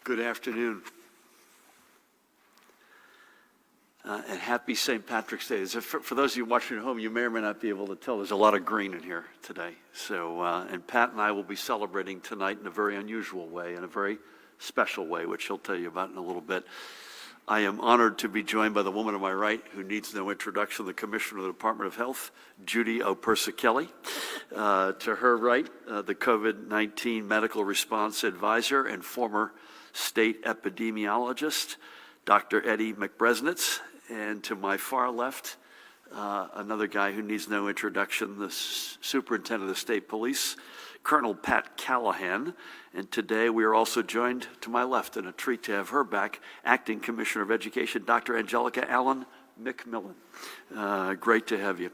Good afternoon. And happy St. Patrick's Day. For those of you watching at home, you may or may not be able to tell, there's a lot of green in here today. So, and Pat and I will be celebrating tonight in a very unusual way, in a very special way, which he'll tell you about in a little bit. I am honored to be joined by the woman to my right, who needs no introduction, the Commissioner of the Department of Health, Judy Opersa-Kelly. To her right, the COVID-19 Medical Response Advisor and former state epidemiologist, Dr. Eddie McBresnitz. And to my far left, another guy who needs no introduction, the Superintendent of the State Police, Colonel Pat Callahan. And today we are also joined to my left, and a treat to have her back, Acting Commissioner of Education, Dr. Angelica Allen McMillan. Great to have you.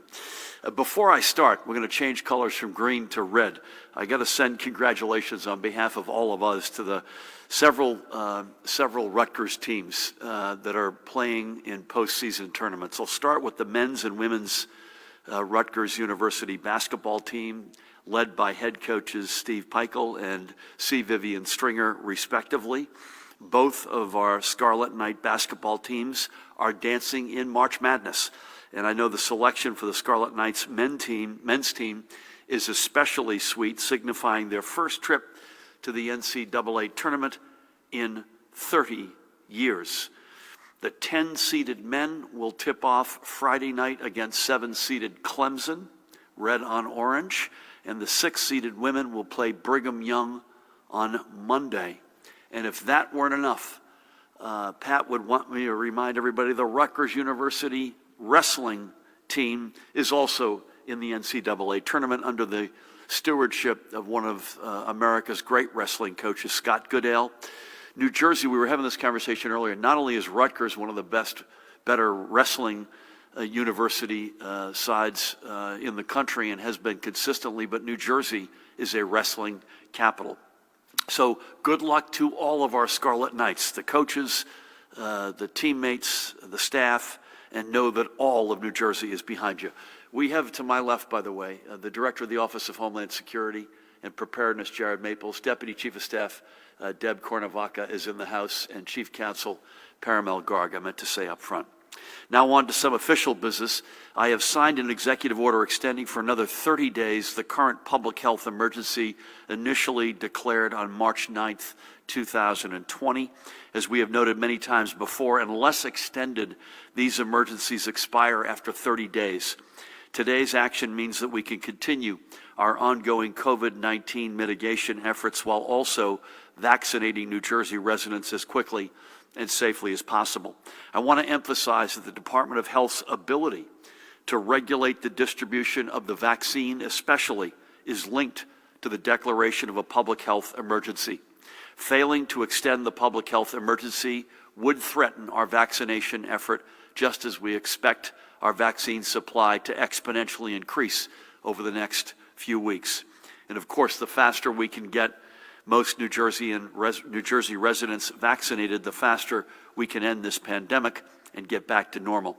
Before I start, we're going to change colors from green to red. I got to send congratulations on behalf of all of us to the several Rutgers teams that are playing in postseason tournaments. I'll start with the men's and women's Rutgers University basketball team, led by head coaches Steve Peichel and C. Vivian Stringer, respectively. Both of our Scarlet Knight basketball teams are dancing in March Madness. And I know the selection for the Scarlet Knights men's team is especially sweet, signifying their first trip to the NCAA tournament in 30 years. The 10-seeded men will tip off Friday night against 7-seeded Clemson, red on orange, and the 6-seeded women will play Brigham Young on Monday. And if that weren't enough, Pat would want me to remind everybody the Rutgers University wrestling team is also in the NCAA tournament under the stewardship of one of America's great wrestling coaches, Scott Goodale. New Jersey, we were having this conversation earlier, not only is Rutgers one of the better wrestling university sides in the country and has been consistently, but New Jersey is a wrestling capital. So good luck to all of our Scarlet Knights, the coaches, the teammates, the staff, and know that all of New Jersey is behind you. We have to my left, by the way, the Director of the Office of Homeland Security and Preparedness, Jared Maples. Deputy Chief of Staff, Deb Kornavaca, is in the House, and Chief Counsel Paramel Garg, I meant to say up front. Now on to some official business. I have signed an executive order extending for another 30 days the current public health emergency initially declared on March 9th, 2020. As we have noted many times before, unless extended, these emergencies expire after 30 days. Today's action means that we can continue our ongoing COVID-19 mitigation efforts while also vaccinating New Jersey residents as quickly and safely as possible. I want to emphasize that the Department of Health's ability to regulate the distribution of the vaccine especially is linked to the declaration of a public health emergency. Failing to extend the public health emergency would threaten our vaccination effort, just as we expect our vaccine supply to exponentially increase over the next few weeks. And of course, the faster we can get most New Jersey residents vaccinated, the faster we can end this pandemic and get back to normal.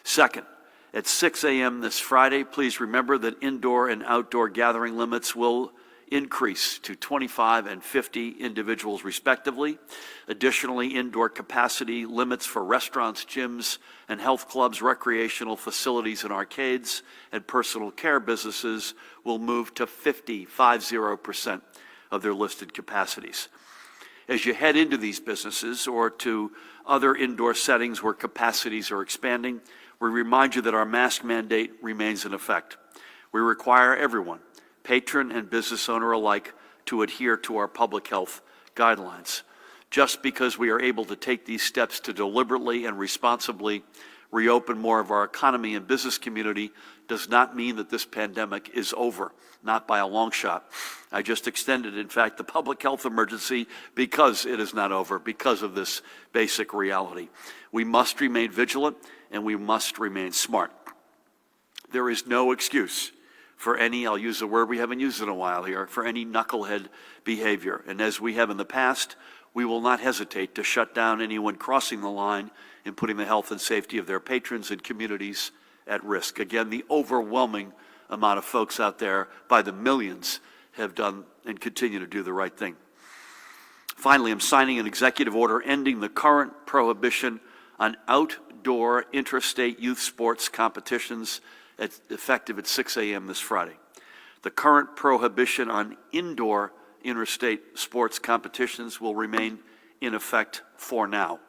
Second, at 6 a.m. this Friday, please remember that indoor and outdoor gathering limits will increase to 25 and 50 individuals respectively. Additionally, indoor capacity limits for restaurants, gyms, and health clubs, recreational facilities and arcades, and personal care businesses will move to 50% of their listed capacities. As you head into these businesses or to other indoor settings where capacities are expanding, we remind you that our mask mandate remains in effect. We require everyone, patron and business owner alike, to adhere to our public health guidelines. Just because we are able to take these steps to deliberately and responsibly reopen more of our economy and business community does not mean that this pandemic is over, not by a long shot. I just extended, in fact, the public health emergency because it is not over, because of this basic reality. We must remain vigilant and we must remain smart. There is no excuse for any, I'll use a word we haven't used in a while here, for any knucklehead behavior. And as we have in the past, we will not hesitate to shut down anyone crossing the line and putting the health and safety of their patrons and communities at risk. Again, the overwhelming amount of folks out there, by the millions, have done and continue to do the right thing. Finally, I'm signing an executive order ending the current prohibition on outdoor interstate youth sports competitions effective at 6 a.m. this Friday. The current prohibition on indoor interstate sports competitions will remain in effect for now.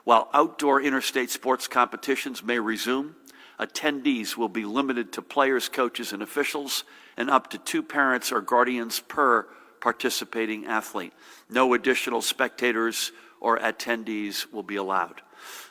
While outdoor interstate sports competitions may resume, attendees will be limited to players, coaches, and officials, and up to 2 parents or guardians per participating athlete. No additional spectators or attendees will be allowed.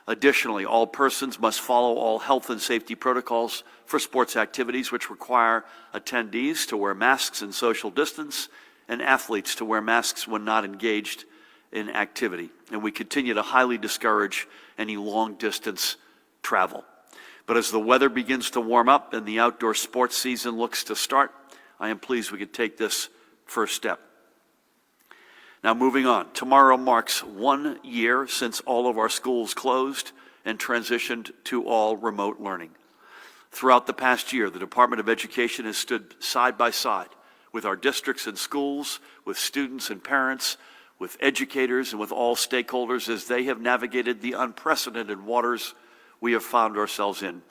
Additionally, all persons must follow all health and safety protocols for sports activities, which require attendees to wear masks and social distance, and athletes to wear masks when not engaged in activity. And we continue to highly discourage any long-distance travel. But as the weather begins to warm up and the outdoor sports season looks to start, I am pleased we could take this first step. Now, moving on. Tomorrow marks 1 year since all of our schools closed and transitioned to all remote learning. Throughout the past year, the Department of Education has stood side by side with our districts and schools, with students and parents, with educators, and with all stakeholders as they have navigated the unprecedented waters we have found ourselves in.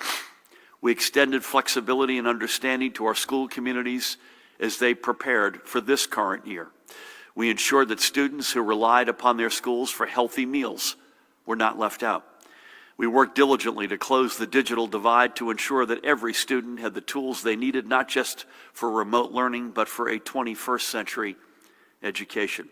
We extended flexibility and understanding to our school communities as they prepared for this current year. We ensured that students who relied upon their schools for healthy meals were not left out. We worked diligently to close the digital divide to ensure that every student had the tools they needed, not just for remote learning, but for a 21st century education.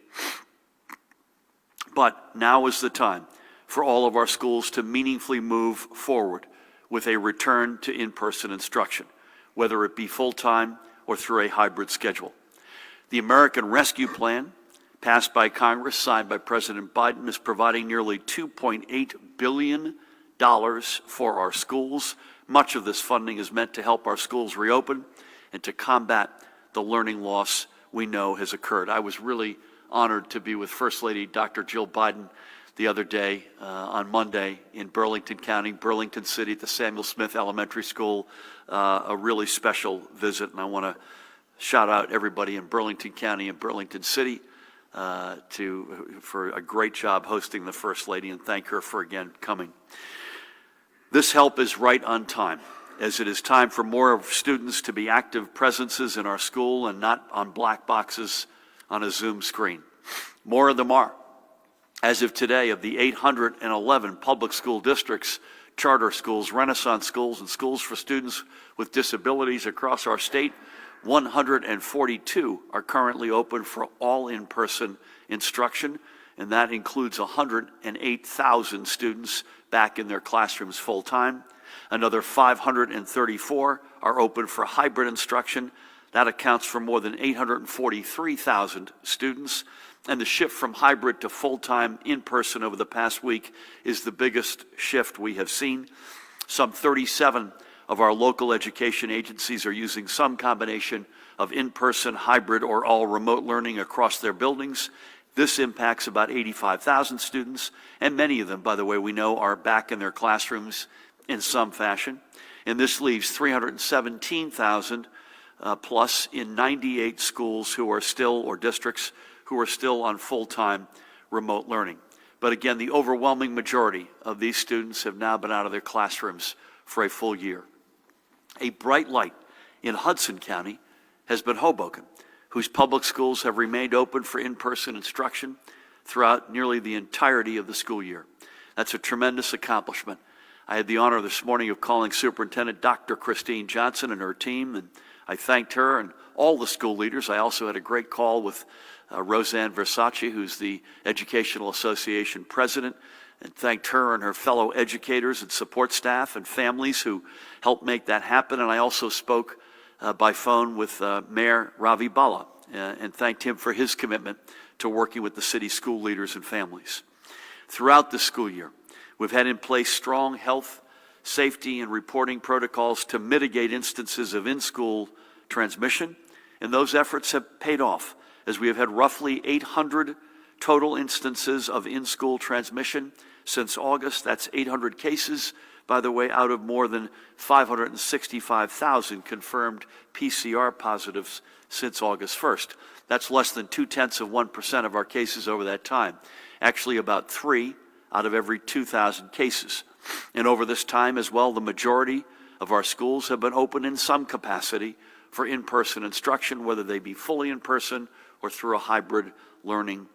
But now is the time for all of our schools to meaningfully move forward with a return to in-person instruction, whether it be full-time or through a hybrid schedule. The American Rescue Plan, passed by Congress, signed by President Biden, is providing nearly $2.8 billion for our schools. Much of this funding is meant to help our schools reopen and to combat the learning loss we know has occurred. I was really honored to be with First Lady Dr. Jill Biden the other day on Monday in Burlington County, Burlington City at the Samuel Smith Elementary School, a really special visit, and I want to shout out everybody in Burlington County and Burlington City for a great job hosting the First Lady, and thank her for again coming. This help is right on time, as it is time for more of students to be active presences in our school and not on black boxes on a Zoom screen. More of them are. As of today, of the 811 public school districts, charter schools, Renaissance schools, and schools for students with disabilities across our state, 142 are currently open for all in-person instruction, and that includes 108,000 students back in their classrooms full-time. Another 534 are open for hybrid instruction. That accounts for more than 843,000 students. And the shift from hybrid to full-time in-person over the past week is the biggest shift we have seen. Some 37 of our local education agencies are using some combination of in-person, hybrid, or all remote learning across their buildings. This impacts about 85,000 students, and many of them, by the way, we know are back in their classrooms in some fashion. And this leaves 317,000 plus in 98 schools who are still, or districts, who are still on full-time remote learning. But again, the overwhelming majority of these students have now been out of their classrooms for a full year. A bright light in Hudson County has been Hoboken, whose public schools have remained open for in-person instruction throughout nearly the entirety of the school year. That's a tremendous accomplishment. I had the honor this morning of calling Superintendent Dr. Christine Johnson and her team, and I thanked her and all the school leaders. I also had a great call with Roseanne Versace, who's the Educational Association president, and thanked her and her fellow educators and support staff and families who helped make that happen. And I also spoke by phone with Mayor Ravi Bala and thanked him for his commitment to working with the city school leaders and families. Throughout the school year, we've had in place strong health, safety, and reporting protocols to mitigate instances of in-school transmission, and those efforts have paid off, as we have had roughly 800 total instances of in-school transmission since August. That's 800 cases, by the way, out of more than 565,000 confirmed PCR positives since August 1st. That's less than 0.2% of our cases over that time. Actually, about 3 out of every 2,000 cases. And over this time as well, the majority of our schools have been open in some capacity for in-person instruction, whether they be fully in person or through a hybrid learning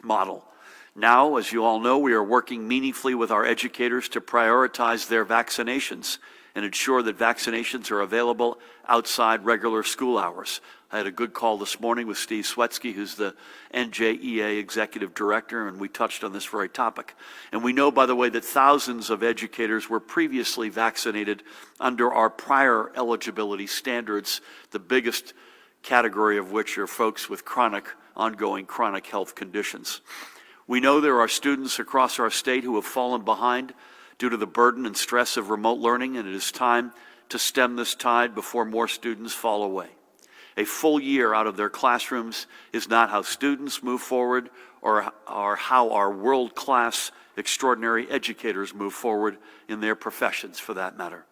model. Now, as you all know, we are working meaningfully with our educators to prioritize their vaccinations and ensure that vaccinations are available outside regular school hours. I had a good call this morning with Steve Swetsky, who's the NJ.com Executive Director, and we touched on this very topic. And we know, by the way, that thousands of educators were previously vaccinated under our prior eligibility standards, the biggest category of which are folks with ongoing chronic health conditions. We know there are students across our state who have fallen behind due to the burden and stress of remote learning, and it is time to stem this tide before more students fall away. A full year out of their classrooms is not how students move forward or how our world-class extraordinary educators move forward in their professions, for that matter.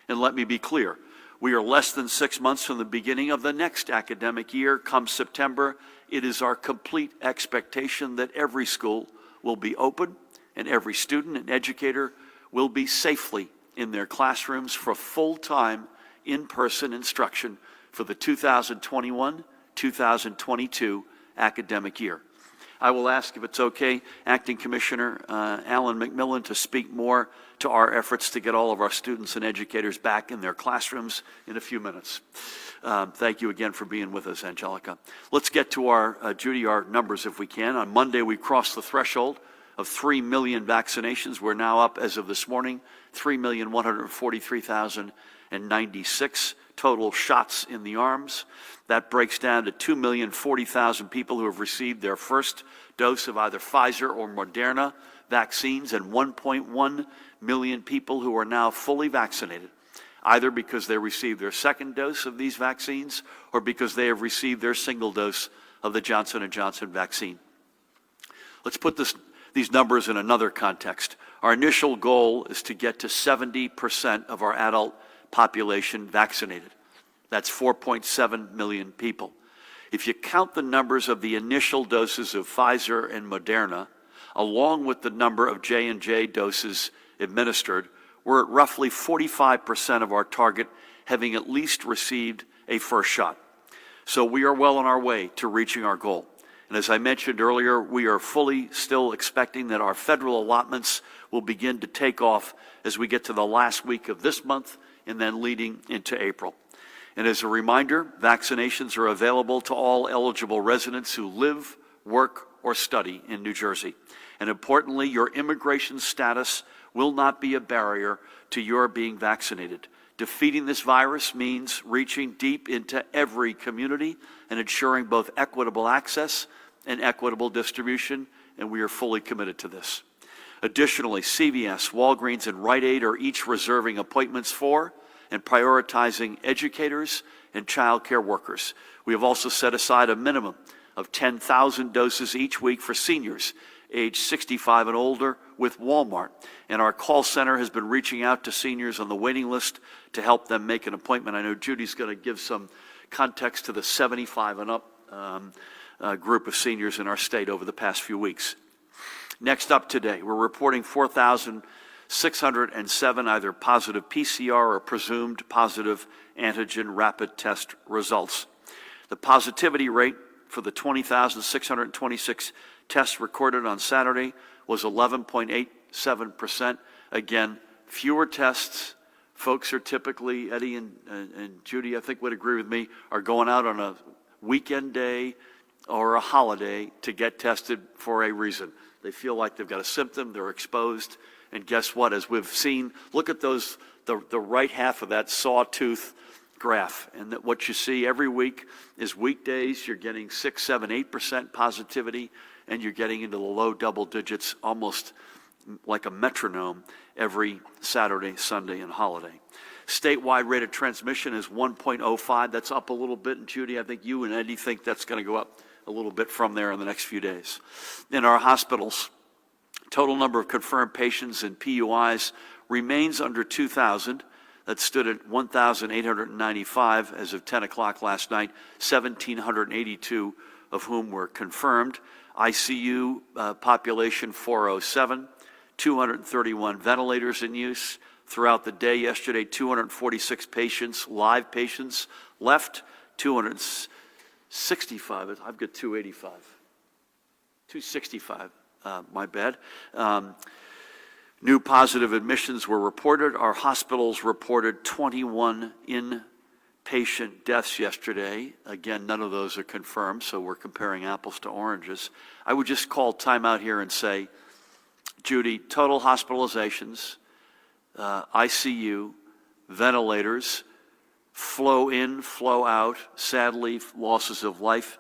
And let me be clear, we are less than 6 months from the beginning of the next academic year. Come September, it is our complete expectation that every school will be open and every student and educator will be safely in their classrooms for full-time in-person instruction for the 2021-2022 academic year. I will ask, if it's okay, Acting Commissioner Alan McMillan to speak more to our efforts to get all of our students and educators back in their classrooms in a few minutes. Thank you again for being with us, Angelica. Let's get to our, Judy, our numbers if we can. On Monday, we crossed the threshold of 3 million vaccinations. We're now up, as of this morning, 3,143,096 total shots in the arms. That breaks down to 2,040,000 people who have received their first dose of either Pfizer or Moderna vaccines, and 1.1 million people who are now fully vaccinated, either because they received their second dose of these vaccines or because they have received their single dose of the Johnson & Johnson vaccine. Let's put these numbers in another context. Our initial goal is to get to 70% of our adult population vaccinated. That's 4.7 million people. If you count the numbers of the initial doses of Pfizer and Moderna, along with the number of J&J doses administered, we're at roughly 45% of our target having at least received a first shot. So we are well on our way to reaching our goal. And as I mentioned earlier, we are fully still expecting that our federal allotments will begin to take off as we get to the last week of this month and then leading into April. And as a reminder, vaccinations are available to all eligible residents who live, work, or study in New Jersey. And importantly, your immigration status will not be a barrier to your being vaccinated. Defeating this virus means reaching deep into every community and ensuring both equitable access and equitable distribution, and we are fully committed to this. Additionally, CVS, Walgreens, and Rite Aid are each reserving appointments for and prioritizing educators and child care workers. We have also set aside a minimum of 10,000 doses each week for seniors age 65 and older with Walmart. And our call center has been reaching out to seniors on the waiting list to help them make an appointment. I know Judy's going to give some context to the 75 and up group of seniors in our state over the past few weeks. Next up today, we're reporting 4,607 either positive PCR or presumed positive antigen rapid test results. The positivity rate for the 20,626 tests recorded on Saturday was 11.87%. Again, fewer tests. Folks are typically, Eddie and Judy, I think would agree with me, are going out on a weekend day or a holiday to get tested for a reason. They feel like they've got a symptom, they're exposed, and guess what? As we've seen, look at those, the right half of that sawtooth graph, and that what you see every week is weekdays, you're getting 6, 7, 8% positivity, and you're getting into the low double digits, almost like a metronome, every Saturday, Sunday, and holiday. Statewide rate of transmission is 1.05. That's up a little bit. And Judy, I think you and Eddie think that's going to go up a little bit from there in the next few days. In our hospitals, total number of confirmed patients and PUIs remains under 2,000. That stood at 1,895 as of 10 o'clock last night, 1,782 of whom were confirmed. ICU population 407, 231 ventilators in use. Throughout the day yesterday, 246 patients, live patients, left, 265, I've got 285, 265, my bad. New positive admissions were reported. Our hospitals reported 21 inpatient deaths yesterday. Again, none of those are confirmed, so we're comparing apples to oranges. I would just call time out here and say, Judy, total hospitalizations, ICU, ventilators, flow in, flow out, sadly, losses of life,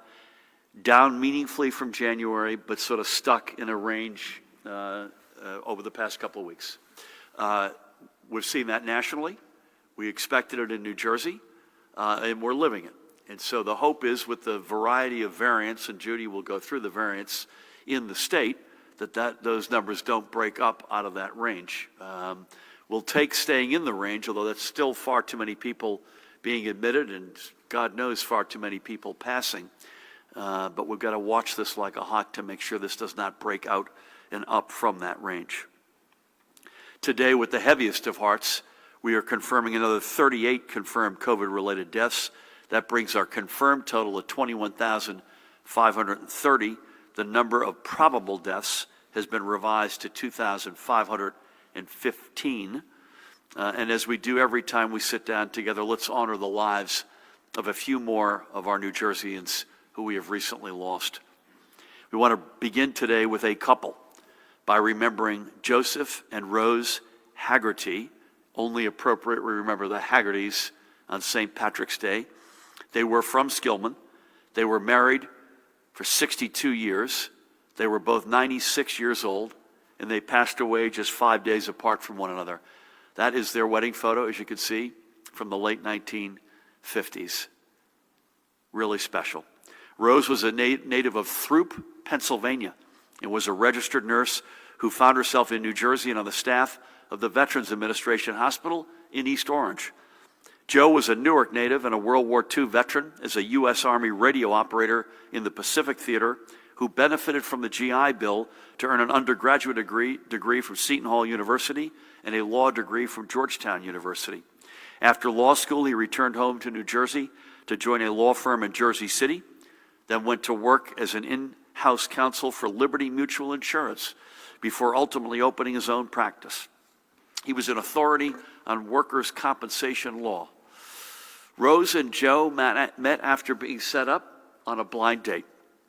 down meaningfully from January, but sort of stuck in a range over the past couple of weeks. We've seen that nationally. We expected it in New Jersey, and we're living it. And so the hope is with the variety of variants, and Judy will go through the variants in the state, that those numbers don't break up out of that range. We'll take staying in the range, although that's still far too many people being admitted and God knows far too many people passing. But we've got to watch this like a hawk to make sure this does not break out and up from that range. Today, with the heaviest of hearts, we are confirming another 38 confirmed COVID-related deaths. That brings our confirmed total to 21,530. The number of probable deaths has been revised to 2,515. And as we do every time we sit down together, let's honor the lives of a few more of our New Jerseyans who we have recently lost. We want to begin today with a couple by remembering Joseph and Rose Haggerty. Only appropriate we remember the Haggertys on St. Patrick's Day. They were from Skillman. They were married for 62 years. They were both 96 years old, and they passed away just 5 days apart from one another. That is their wedding photo, as you can see, from the late 1950s. Really special. Rose was a native of Throop, Pennsylvania, and was a registered nurse who found herself in New Jersey and on the staff of the Veterans Administration Hospital in East Orange. Joe was a Newark native and a World War II veteran as a U.S. Army radio operator in the Pacific Theater who benefited from the GI Bill to earn an undergraduate degree from Seton Hall University and a law degree from Georgetown University. After law school, he returned home to New Jersey to join a law firm in Jersey City, then went to work as an in-house counsel for Liberty Mutual Insurance before ultimately opening his own practice. He was an authority on workers' compensation law. Rose and Joe met after being set up on a blind date.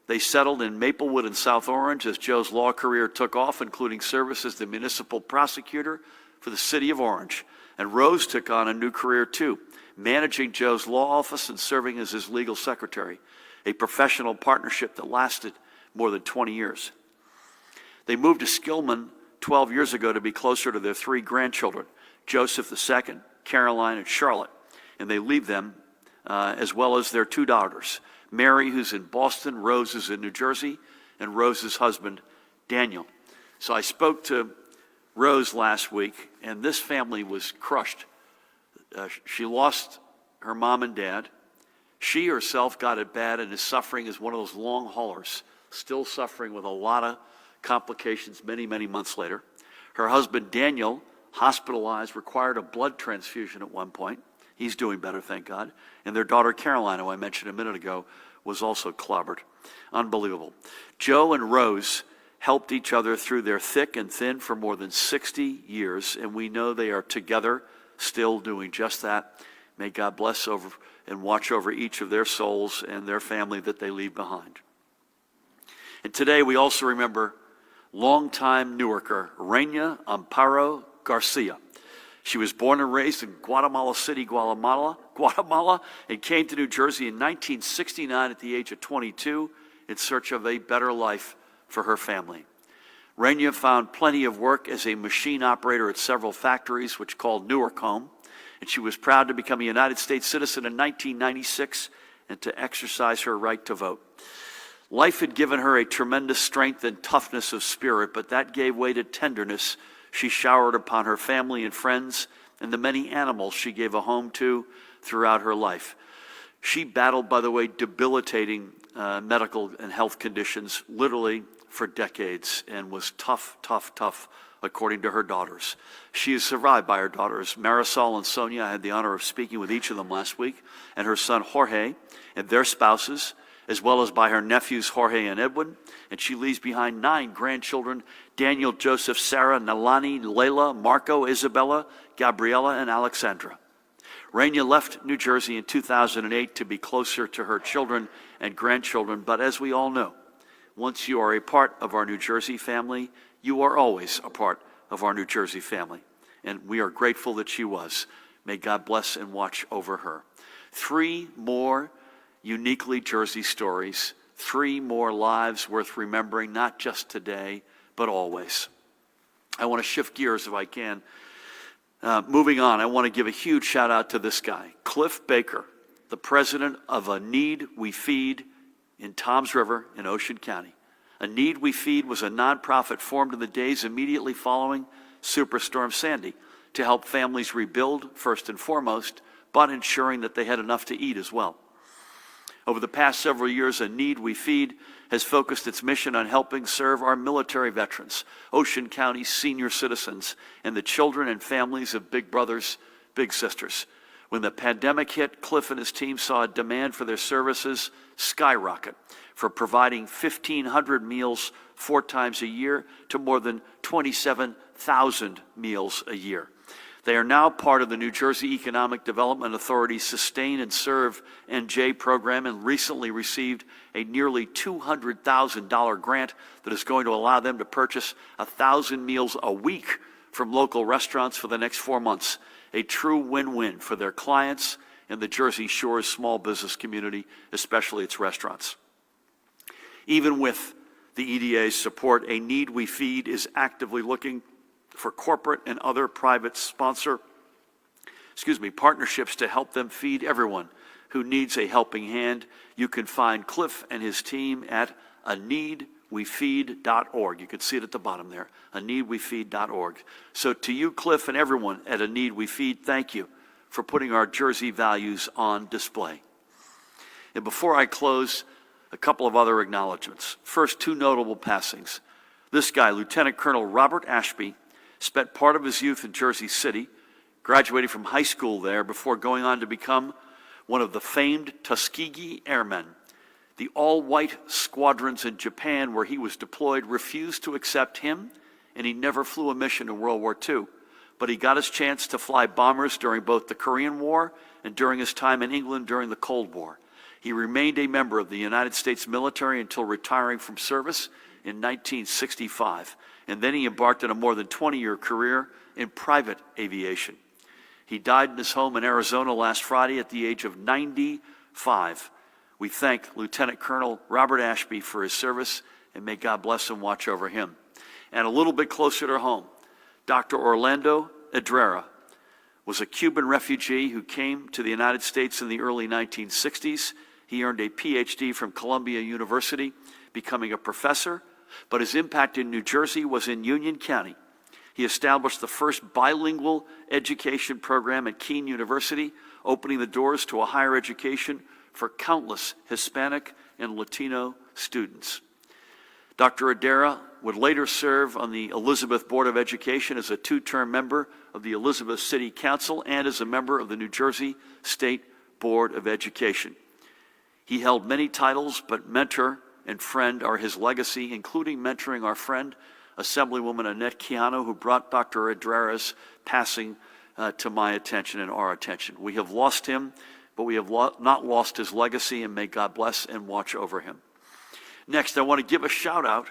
They settled in Maplewood and South Orange as Joe's law career took off, including service as the municipal prosecutor for the city of Orange. And Rose took on a new career too, managing Joe's law office and serving as his legal secretary, a professional partnership that lasted more than 20 years. They moved to Skillman 12 years ago to be closer to their 3 grandchildren, Joseph II, Caroline, and Charlotte. And they leave them as well as their 2 daughters, Mary, who's in Boston, Rose is in New Jersey, and Rose's husband, Daniel. So I spoke to Rose last week, and this family was crushed. She lost her mom and dad. She herself got it bad and is suffering as one of those long haulers, still suffering with a lot of complications many, many months later. Her husband, Daniel, hospitalized, required a blood transfusion at one point. He's doing better, thank God. And their daughter, Caroline, who I mentioned a minute ago, was also clobbered. Unbelievable. Joe and Rose helped each other through their thick and thin for more than 60 years, and we know they are together, still doing just that. May God bless over and watch over each of their souls and their family that they leave behind. And today we also remember longtime Newarker, Reina Amparo Garcia. She was born and raised in Guatemala City, Guatemala, and came to New Jersey in 1969 at the age of 22 in search of a better life for her family. Reina found plenty of work as a machine operator at several factories, which called Newark home, and she was proud to become a United States citizen in 1996 and to exercise her right to vote. Life had given her a tremendous strength and toughness of spirit, but that gave way to tenderness She showered upon her family and friends and the many animals she gave a home to throughout her life. She battled, by the way, debilitating medical and health conditions literally for decades and was tough, according to her daughters. She is survived by her daughters, Marisol and Sonia. I had the honor of speaking with each of them last week, and her son Jorge and their spouses, as well as by her nephews Jorge and Edwin. And she leaves behind 9 grandchildren: Daniel, Joseph, Sarah, Nalani, Layla, Marco, Isabella, Gabriela, and Alexandra. Raina left New Jersey in 2008 to be closer to her children and grandchildren, but as we all know, once you are a part of our New Jersey family, you are always a part of our New Jersey family. And we are grateful that she was. May God bless and watch over her. 3 more uniquely Jersey stories, 3 more lives worth remembering, not just today, but always. I want to shift gears if I can. Moving on, I want to give a huge shout out to this guy, Cliff Baker, the president of A Need We Feed in Toms River in Ocean County. A Need We Feed was a nonprofit formed in the days immediately following Superstorm Sandy to help families rebuild, first and foremost, but ensuring that they had enough to eat as well. Over the past several years, A Need We Feed has focused its mission on helping serve our military veterans, Ocean County senior citizens, and the children and families of big brothers, big sisters. When the pandemic hit, Cliff and his team saw a demand for their services skyrocket, for providing 1,500 meals 4 times a year to more than 27,000 meals a year. They are now part of the New Jersey Economic Development Authority's Sustain and Serve NJ program and recently received a nearly $200,000 grant that is going to allow them to purchase 1,000 meals a week from local restaurants for the next 4 months. A true win-win for their clients and the Jersey Shore's small business community, especially its restaurants. Even with the EDA's support, A Need We Feed is actively looking for corporate and other private partnerships to help them feed everyone who needs a helping hand. You can find Cliff and his team at aneedwefeed.org. You can see it at the bottom there, aneedwefeed.org. So to you, Cliff, and everyone at A Need We Feed, thank you for putting our Jersey values on display. And before I close, a couple of other acknowledgments. First, 2 notable passings. This guy, Lieutenant Colonel Robert Ashby, spent part of his youth in Jersey City, graduated from high school there before going on to become one of the famed Tuskegee Airmen. The all-white squadrons in Japan where he was deployed refused to accept him, and he never flew a mission in World War II. But he got his chance to fly bombers during both the Korean War and during his time in England during the Cold War. He remained a member of the United States military until retiring from service in 1965. And then he embarked on a more than 20-year career in private aviation. He died in his home in Arizona last Friday at the age of 95. We thank Lieutenant Colonel Robert Ashby for his service, and may God bless and watch over him. And a little bit closer to home, Dr. Orlando Edrera was a Cuban refugee who came to the United States in the early 1960s. He earned a PhD from Columbia University, becoming a professor, but his impact in New Jersey was in Union County. He established the first bilingual education program at Keene University, opening the doors to a higher education for countless Hispanic and Latino students. Dr. Edrera would later serve on the Elizabeth Board of Education as a 2-term member of the Elizabeth City Council and as a member of the New Jersey State Board of Education. He held many titles, but mentor and friend are his legacy, including mentoring our friend, Assemblywoman Annette Keano, who brought Dr. Edrera's passing to my attention and our attention. We have lost him, but we have not lost his legacy, and may God bless and watch over him. Next, I want to give a shout out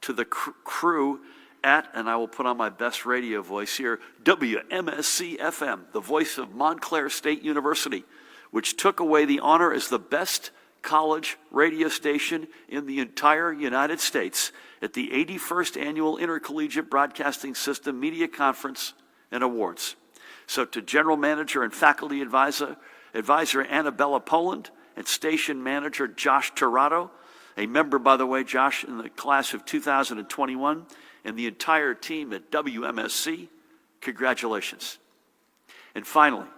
to the crew at, and I will put on my best radio voice here, WMSC-FM, the voice of Montclair State University, which took away the honor as the best college radio station in the entire United States at the 81st Annual Intercollegiate Broadcasting System Media Conference and Awards. So to General Manager and Faculty Advisor Annabella Poland and Station Manager Josh Tirado, a member, by the way, Josh, in the class of 2021, and the entire team at WMSC, congratulations. And finally,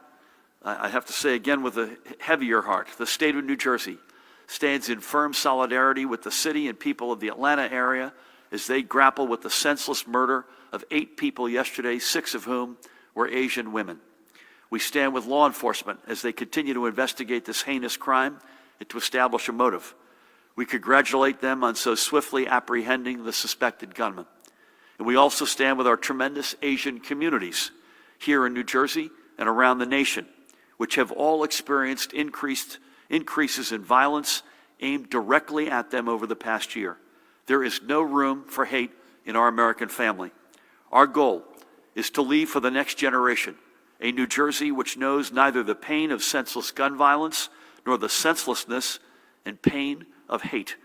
I have to say again with a heavier heart, the state of New Jersey stands in firm solidarity with the city and people of the Atlanta area as they grapple with the senseless murder of 8 people yesterday, 6 of whom were Asian women. We stand with law enforcement as they continue to investigate this heinous crime and to establish a motive. We congratulate them on so swiftly apprehending the suspected gunman. And we also stand with our tremendous Asian communities here in New Jersey and around the nation, which have all experienced increases in violence aimed directly at them over the past year. There is no room for hate in our American family. Our goal is to leave for the next generation a New Jersey which knows neither the pain of senseless gun violence nor the senselessness and pain of hate.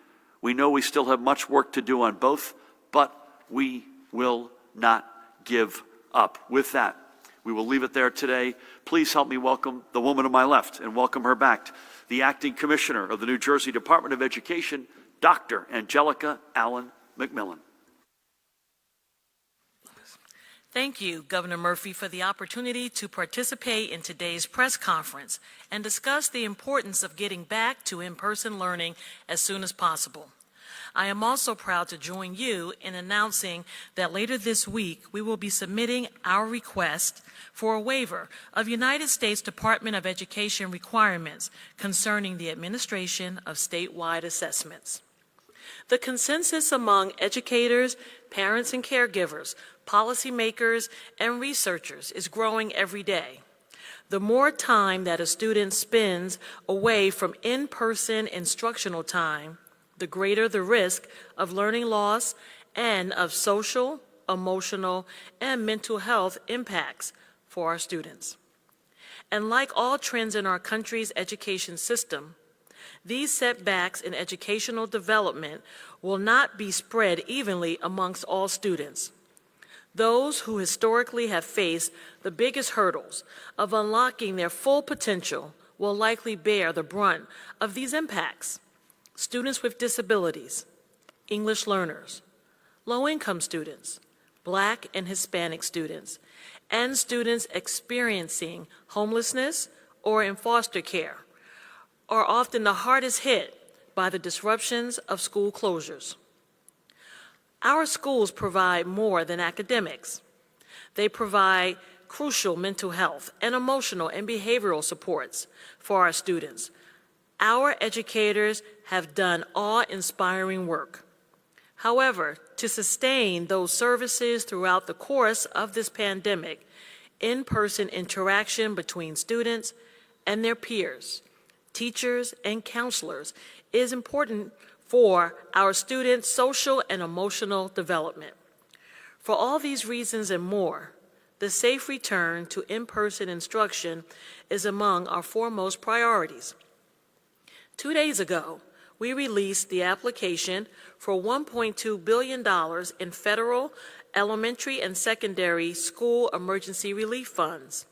We know we still have much work to do on both, but we will not give up. With that, we will leave it there today. Please help me welcome the woman to my left and welcome her back, the Acting Commissioner of the New Jersey Department of Education, Dr. Angelica Allen McMillan. Thank you, Governor Murphy, for the opportunity to participate in today's press conference and discuss the importance of getting back to in-person learning as soon as possible. I am also proud to join you in announcing that later this week we will be submitting our request for a waiver of United States Department of Education requirements concerning the administration of statewide assessments. The consensus among educators, parents and caregivers, policymakers, and researchers is growing every day. The more time that a student spends away from in-person instructional time, the greater the risk of learning loss and of social, emotional, and mental health impacts for our students. And like all trends in our country's education system, these setbacks in educational development will not be spread evenly amongst all students. Those who historically have faced the biggest hurdles of unlocking their full potential will likely bear the brunt of these impacts. Students with disabilities, English learners, low-income students, Black and Hispanic students, and students experiencing homelessness or in foster care are often the hardest hit by the disruptions of school closures. Our schools provide more than academics. They provide crucial mental health and emotional and behavioral supports for our students. Our educators have done awe-inspiring work. However, to sustain those services throughout the course of this pandemic, in-person interaction between students and their peers, teachers, and counselors is important for our students' social and emotional development. For all these reasons and more, the safe return to in-person instruction is among our foremost priorities. 2 days ago, we released the application for $1.2 billion in federal, elementary, and secondary school emergency relief funds.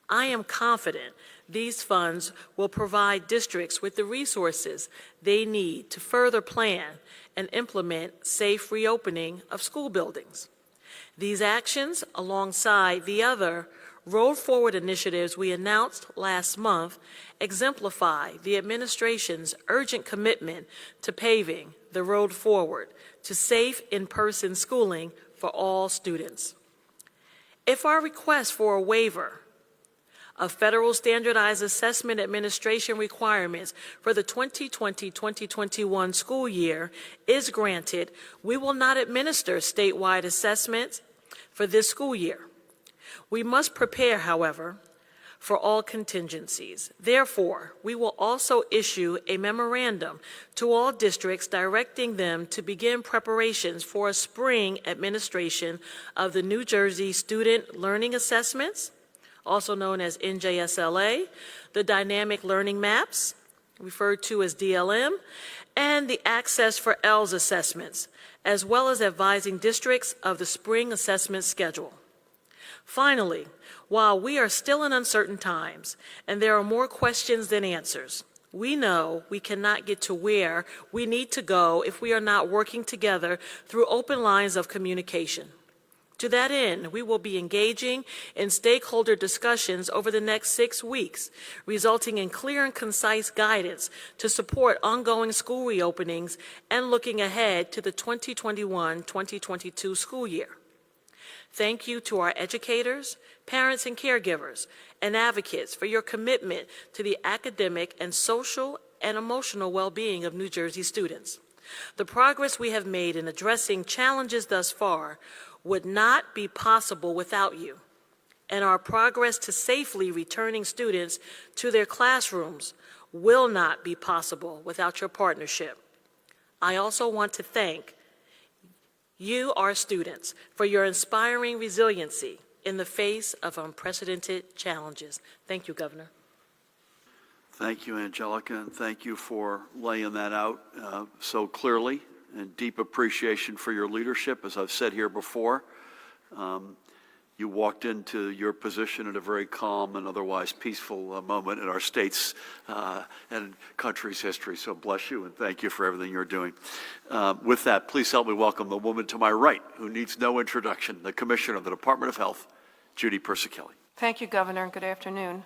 I am confident these funds will provide districts with the resources they need to further plan and implement safe reopening of school buildings. These actions, alongside the other Road Forward initiatives we announced last month, exemplify the administration's urgent commitment to paving the road forward to safe in-person schooling for all students. If our request for a waiver of Federal Standardized Assessment Administration requirements for the 2020-2021 school year is granted, we will not administer statewide assessments for this school year. We must prepare, however, for all contingencies. Therefore, we will also issue a memorandum to all districts directing them to begin preparations for a spring administration of the New Jersey Student Learning Assessments, also known as NJSLA, the Dynamic Learning Maps, referred to as DLM, and the Access for ELS assessments, as well as advising districts of the spring assessment schedule. Finally, while we are still in uncertain times and there are more questions than answers, We know we cannot get to where we need to go if we are not working together through open lines of communication. To that end, we will be engaging in stakeholder discussions over the next 6 weeks, resulting in clear and concise guidance to support ongoing school reopenings and looking ahead to the 2021-2022 school year. Thank you to our educators, parents and caregivers, and advocates for your commitment to the academic and social and emotional well-being of New Jersey students. The progress we have made in addressing challenges thus far would not be possible without you, and our progress to safely returning students to their classrooms will not be possible without your partnership. I also want to thank you, our students, for your inspiring resiliency in the face of unprecedented challenges. Thank you, Governor. Thank you, Angelica, and thank you for laying that out so clearly, and deep appreciation for your leadership. As I've said here before, you walked into your position in a very calm and otherwise peaceful moment in our state's and country's history. So bless you and thank you for everything you're doing. With that, please help me welcome the woman to my right, who needs no introduction, the Commissioner of the Department of Health, Judy Persicelli. Thank you, Governor, and good afternoon.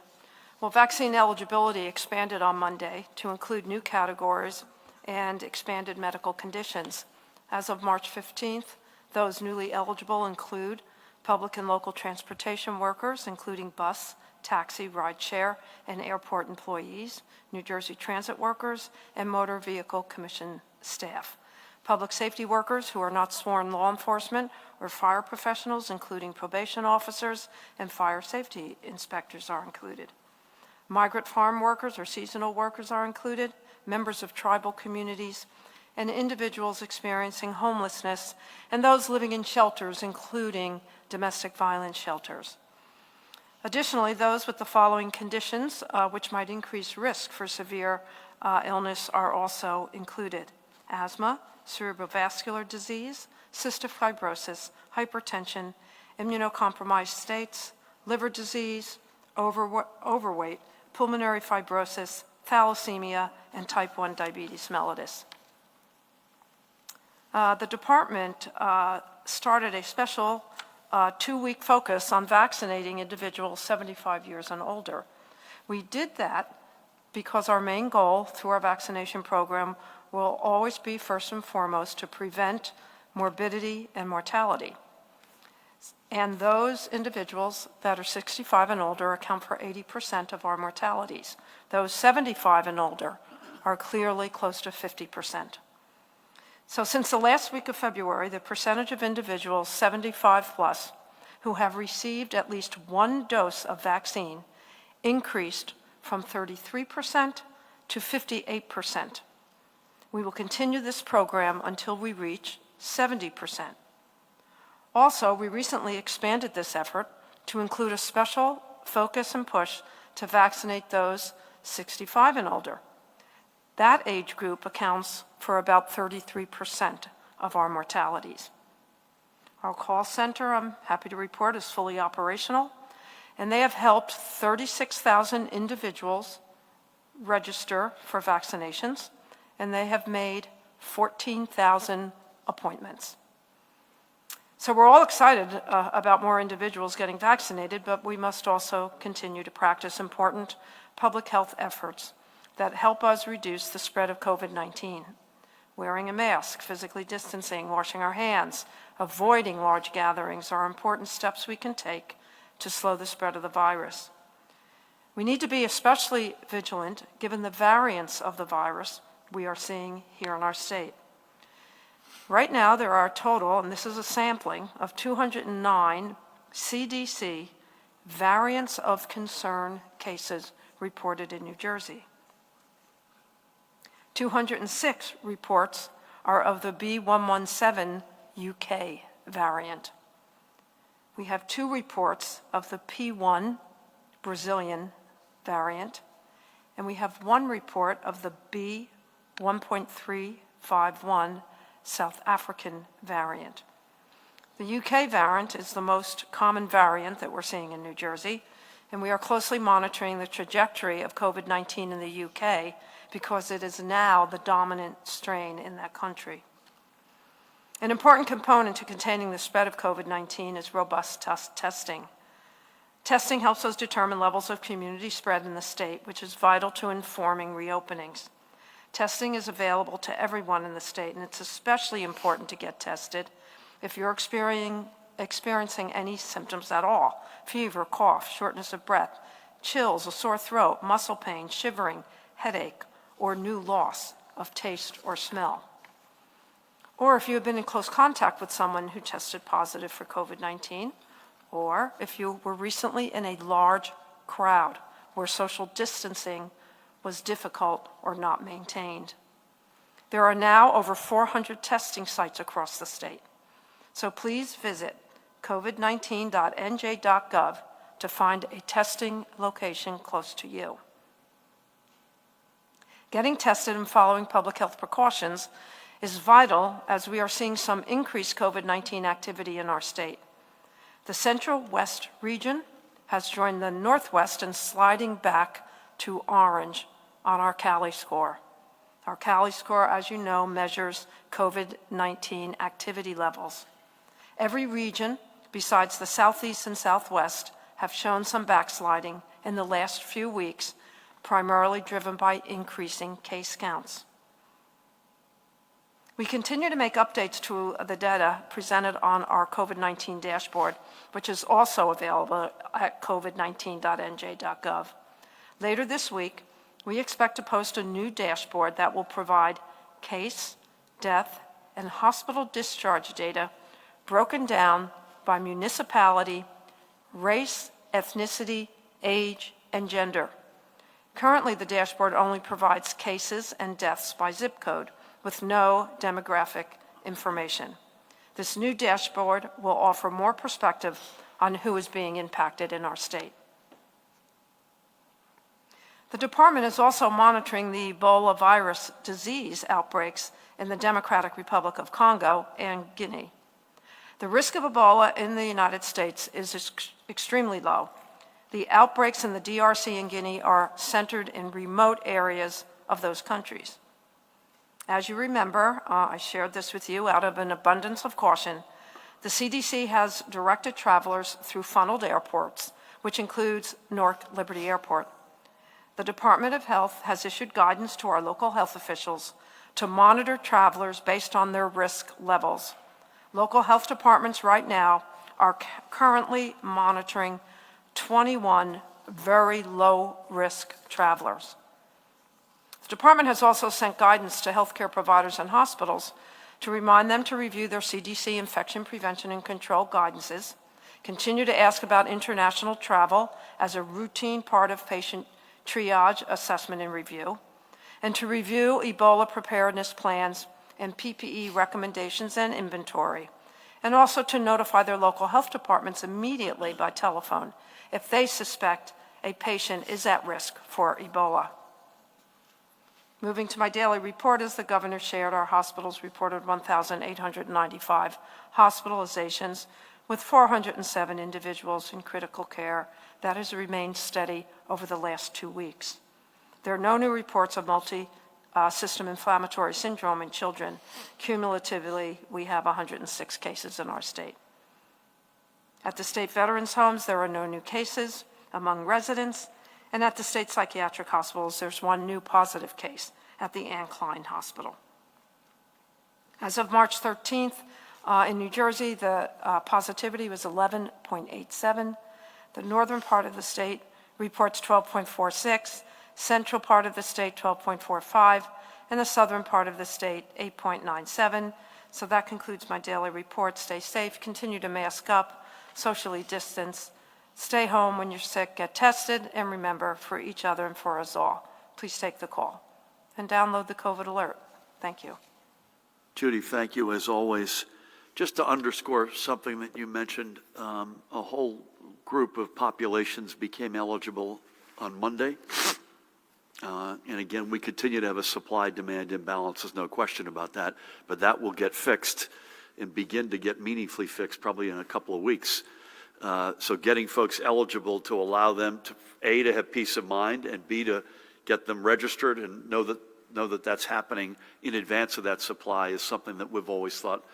Well, vaccine eligibility expanded on Monday to include new categories and expanded medical conditions. As of March 15th, those newly eligible include public and local transportation workers, including bus, taxi, rideshare, and airport employees, New Jersey Transit workers, and motor vehicle commission staff. Public safety workers who are not sworn law enforcement or fire professionals, including probation officers and fire safety inspectors, are included. Migrant farm workers or seasonal workers are included, members of tribal communities, and individuals experiencing homelessness, and those living in shelters, including domestic violence shelters. Additionally, those with the following conditions, which might increase risk for severe illness, are also included: asthma, cerebrovascular disease, cystic fibrosis, hypertension, immunocompromised states, liver disease, overweight, pulmonary fibrosis, thalassemia, and type 1 diabetes mellitus. The department started a special 2-week focus on vaccinating individuals 75 years and older. We did that because our main goal through our vaccination program will always be, first and foremost, to prevent morbidity and mortality. And those individuals that are 65 and older account for 80% of our mortalities. Those 75 and older are clearly close to 50%. So since the last week of February, the percentage of individuals 75 plus who have received at least one dose of vaccine increased from 33% to 58%. We will continue this program until we reach 70%. Also, we recently expanded this effort to include a special focus and push to vaccinate those 65 and older. That age group accounts for about 33% of our mortalities. Our call center, I'm happy to report, is fully operational, and they have helped 36,000 individuals register for vaccinations, and they have made 14,000 appointments. So we're all excited about more individuals getting vaccinated, but we must also continue to practice important public health efforts that help us reduce the spread of COVID-19. Wearing a mask, physically distancing, washing our hands, avoiding large gatherings are important steps we can take to slow the spread of the virus. We need to be especially vigilant given the variants of the virus we are seeing here in our state. Right now, there are a total, and this is a sampling, of 209 CDC variants of concern cases reported in New Jersey. 206 reports are of the B.1.1.7 UK variant. We have 2 reports of the P.1 Brazilian variant, and we have 1 report of the B.1.351 South African variant. The UK variant is the most common variant that we're seeing in New Jersey, and we are closely monitoring the trajectory of COVID-19 in the UK because it is now the dominant strain in that country. An important component to containing the spread of COVID-19 is robust testing. Testing helps us determine levels of community spread in the state, which is vital to informing reopenings. Testing is available to everyone in the state, and it's especially important to get tested if you're experiencing any symptoms at all: fever, cough, shortness of breath, chills, a sore throat, muscle pain, shivering, headache, or new loss of taste or smell. Or if you have been in close contact with someone who tested positive for COVID-19, or if you were recently in a large crowd where social distancing was difficult or not maintained. There are now over 400 testing sites across the state. So please visit covid19.nj.gov to find a testing location close to you. Getting tested and following public health precautions is vital as we are seeing some increased COVID-19 activity in our state. The Central West region has joined the Northwest in sliding back to orange on our Cali score. Our Cali score, as you know, measures COVID-19 activity levels. Every region, besides the Southeast and Southwest, have shown some backsliding in the last few weeks, primarily driven by increasing case counts. We continue to make updates to the data presented on our COVID-19 dashboard, which is also available at covid19.nj.gov. Later this week, we expect to post a new dashboard that will provide case, death, and hospital discharge data broken down by municipality, race, ethnicity, age, and gender. Currently, the dashboard only provides cases and deaths by zip code, with no demographic information. This new dashboard will offer more perspective on who is being impacted in our state. The department is also monitoring the Ebola virus disease outbreaks in the Democratic Republic of Congo and Guinea. The risk of Ebola in the United States is extremely low. The outbreaks in the DRC and Guinea are centered in remote areas of those countries. As you remember, I shared this with you out of an abundance of caution. The CDC has directed travelers through funneled airports, which includes Newark Liberty Airport. The Department of Health has issued guidance to our local health officials to monitor travelers based on their risk levels. Local health departments right now are currently monitoring 21 very low-risk travelers. The department has also sent guidance to healthcare providers and hospitals to remind them to review their CDC infection prevention and control guidances, continue to ask about international travel as a routine part of patient triage, assessment, and review, and to review Ebola preparedness plans and PPE recommendations and inventory, and also to notify their local health departments immediately by telephone if they suspect a patient is at risk for Ebola. Moving to my daily report, as the governor shared, our hospitals reported 1,895 hospitalizations with 407 individuals in critical care. That has remained steady over the last 2 weeks. There are no new reports of multi-system inflammatory syndrome in children. Cumulatively, we have 106 cases in our state. At the state veterans' homes, there are no new cases among residents, and at the state psychiatric hospitals, there's one new positive case at the Ann Klein Hospital. As of March 13th, in New Jersey, the positivity was 11.87. The northern part of the state reports 12.46, central part of the state 12.45, and the southern part of the state 8.97. So that concludes my daily report. Stay safe, continue to mask up, socially distance, stay home when you're sick, get tested, and remember, for each other and for us all, please take the call and download the COVID alert. Thank you. Judy, thank you as always. Just to underscore something that you mentioned, a whole group of populations became eligible on Monday. And again, we continue to have a supply-demand imbalance, there's no question about that, but that will get fixed and begin to get meaningfully fixed probably in a couple of weeks. So getting folks eligible to allow them to, A, to have peace of mind, and B, to get them registered and know that that's happening in advance of that supply is something that we've always thought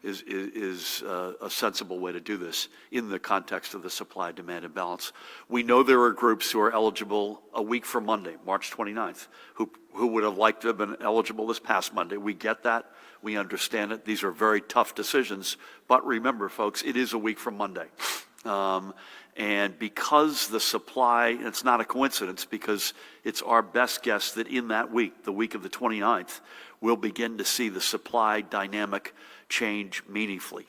is a sensible way to do this in the context of the supply-demand imbalance. We know there are groups who are eligible a week from Monday, March 29th, who would have liked to have been eligible this past Monday. We get that. We understand it. These are very tough decisions. But remember, folks, it is a week from Monday. And because the supply, it's not a coincidence, because it's our best guess that in that week, the week of the 29th, we'll begin to see the supply dynamic change meaningfully.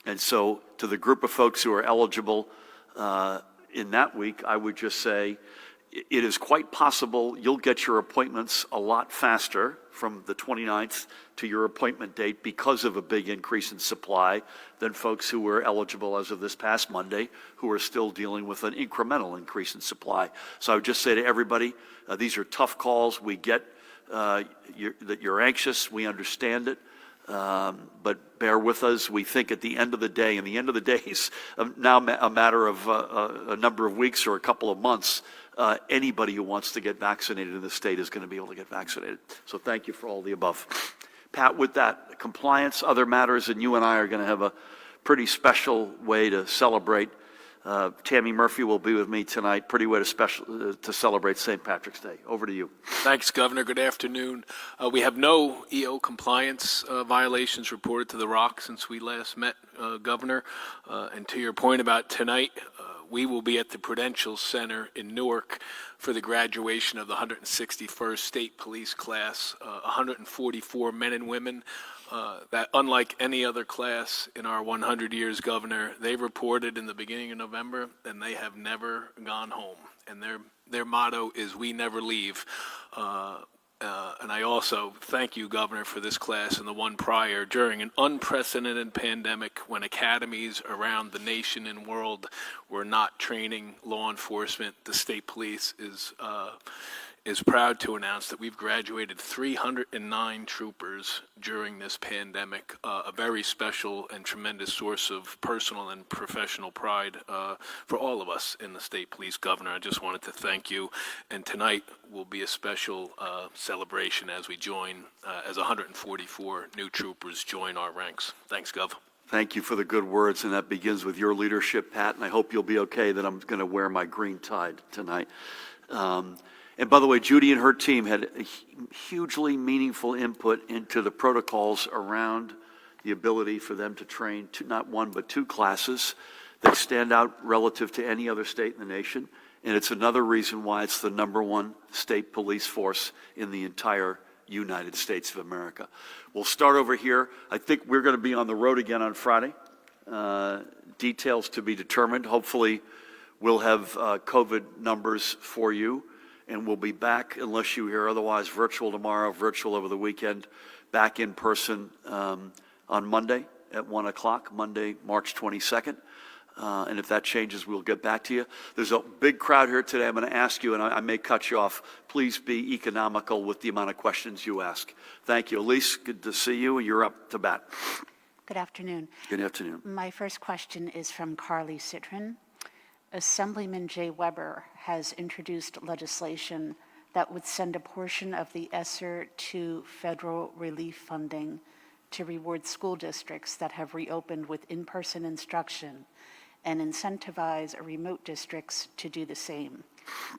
And so to the group of folks who are eligible in that week, I would just say it is quite possible you'll get your appointments a lot faster from the 29th to your appointment date because of a big increase in supply than folks who were eligible as of this past Monday, who are still dealing with an incremental increase in supply. So I would just say to everybody, these are tough calls. We get that you're anxious. We understand it. But bear with us. We think at the end of the day, and the end of the day is now a matter of a number of weeks or a couple of months, anybody who wants to get vaccinated in the state is going to be able to get vaccinated. So thank you for all the above. Pat, with that, compliance, other matters, and you and I are going to have a pretty special way to celebrate. Tammy Murphy will be with me tonight. Pretty way to celebrate St. Patrick's Day. Over to you. Thanks, Governor. Good afternoon. We have no EO compliance violations reported to the ROC since we last met, Governor. And to your point about tonight, we will be at the Prudential Center in Newark for the graduation of the 161st State Police class, 144 men and women. That unlike any other class in our 100 years, Governor, they reported in the beginning of November and they have never gone home. And their motto is "We never leave." And I also thank you, Governor, for this class and the one prior during an unprecedented pandemic when academies around the nation and world were not training law enforcement. The state police is proud to announce that we've graduated 309 troopers during this pandemic, a very special and tremendous source of personal and professional pride for all of us in the state police, Governor. I just wanted to thank you. And tonight will be a special celebration as we join, as 144 new troopers join our ranks. Thanks, Gov. Thank you for the good words, and that begins with your leadership, Pat, and I hope you'll be okay that I'm going to wear my green tie tonight. And by the way, Judy and her team had a hugely meaningful input into the protocols around the ability for them to train not one but two classes that stand out relative to any other state in the nation. And it's another reason why it's the #1 state police force in the entire United States of America. We'll start over here. I think we're going to be on the road again on Friday. Details to be determined. Hopefully we'll have COVID numbers for you. And we'll be back, unless you hear otherwise, virtual tomorrow, virtual over the weekend, back in person on Monday at 1 o'clock, Monday, March 22nd. And if that changes, we'll get back to you. There's a big crowd here today. I'm going to ask you, and I may cut you off. Please be economical with the amount of questions you ask. Thank you. Elise, good to see you. You're up to bat. Good afternoon. Good afternoon. My first question is from Carly Citrin. Assemblyman Jay Weber has introduced legislation that would send a portion of the ESSER to federal relief funding to reward school districts that have reopened with in-person instruction and incentivize remote districts to do the same.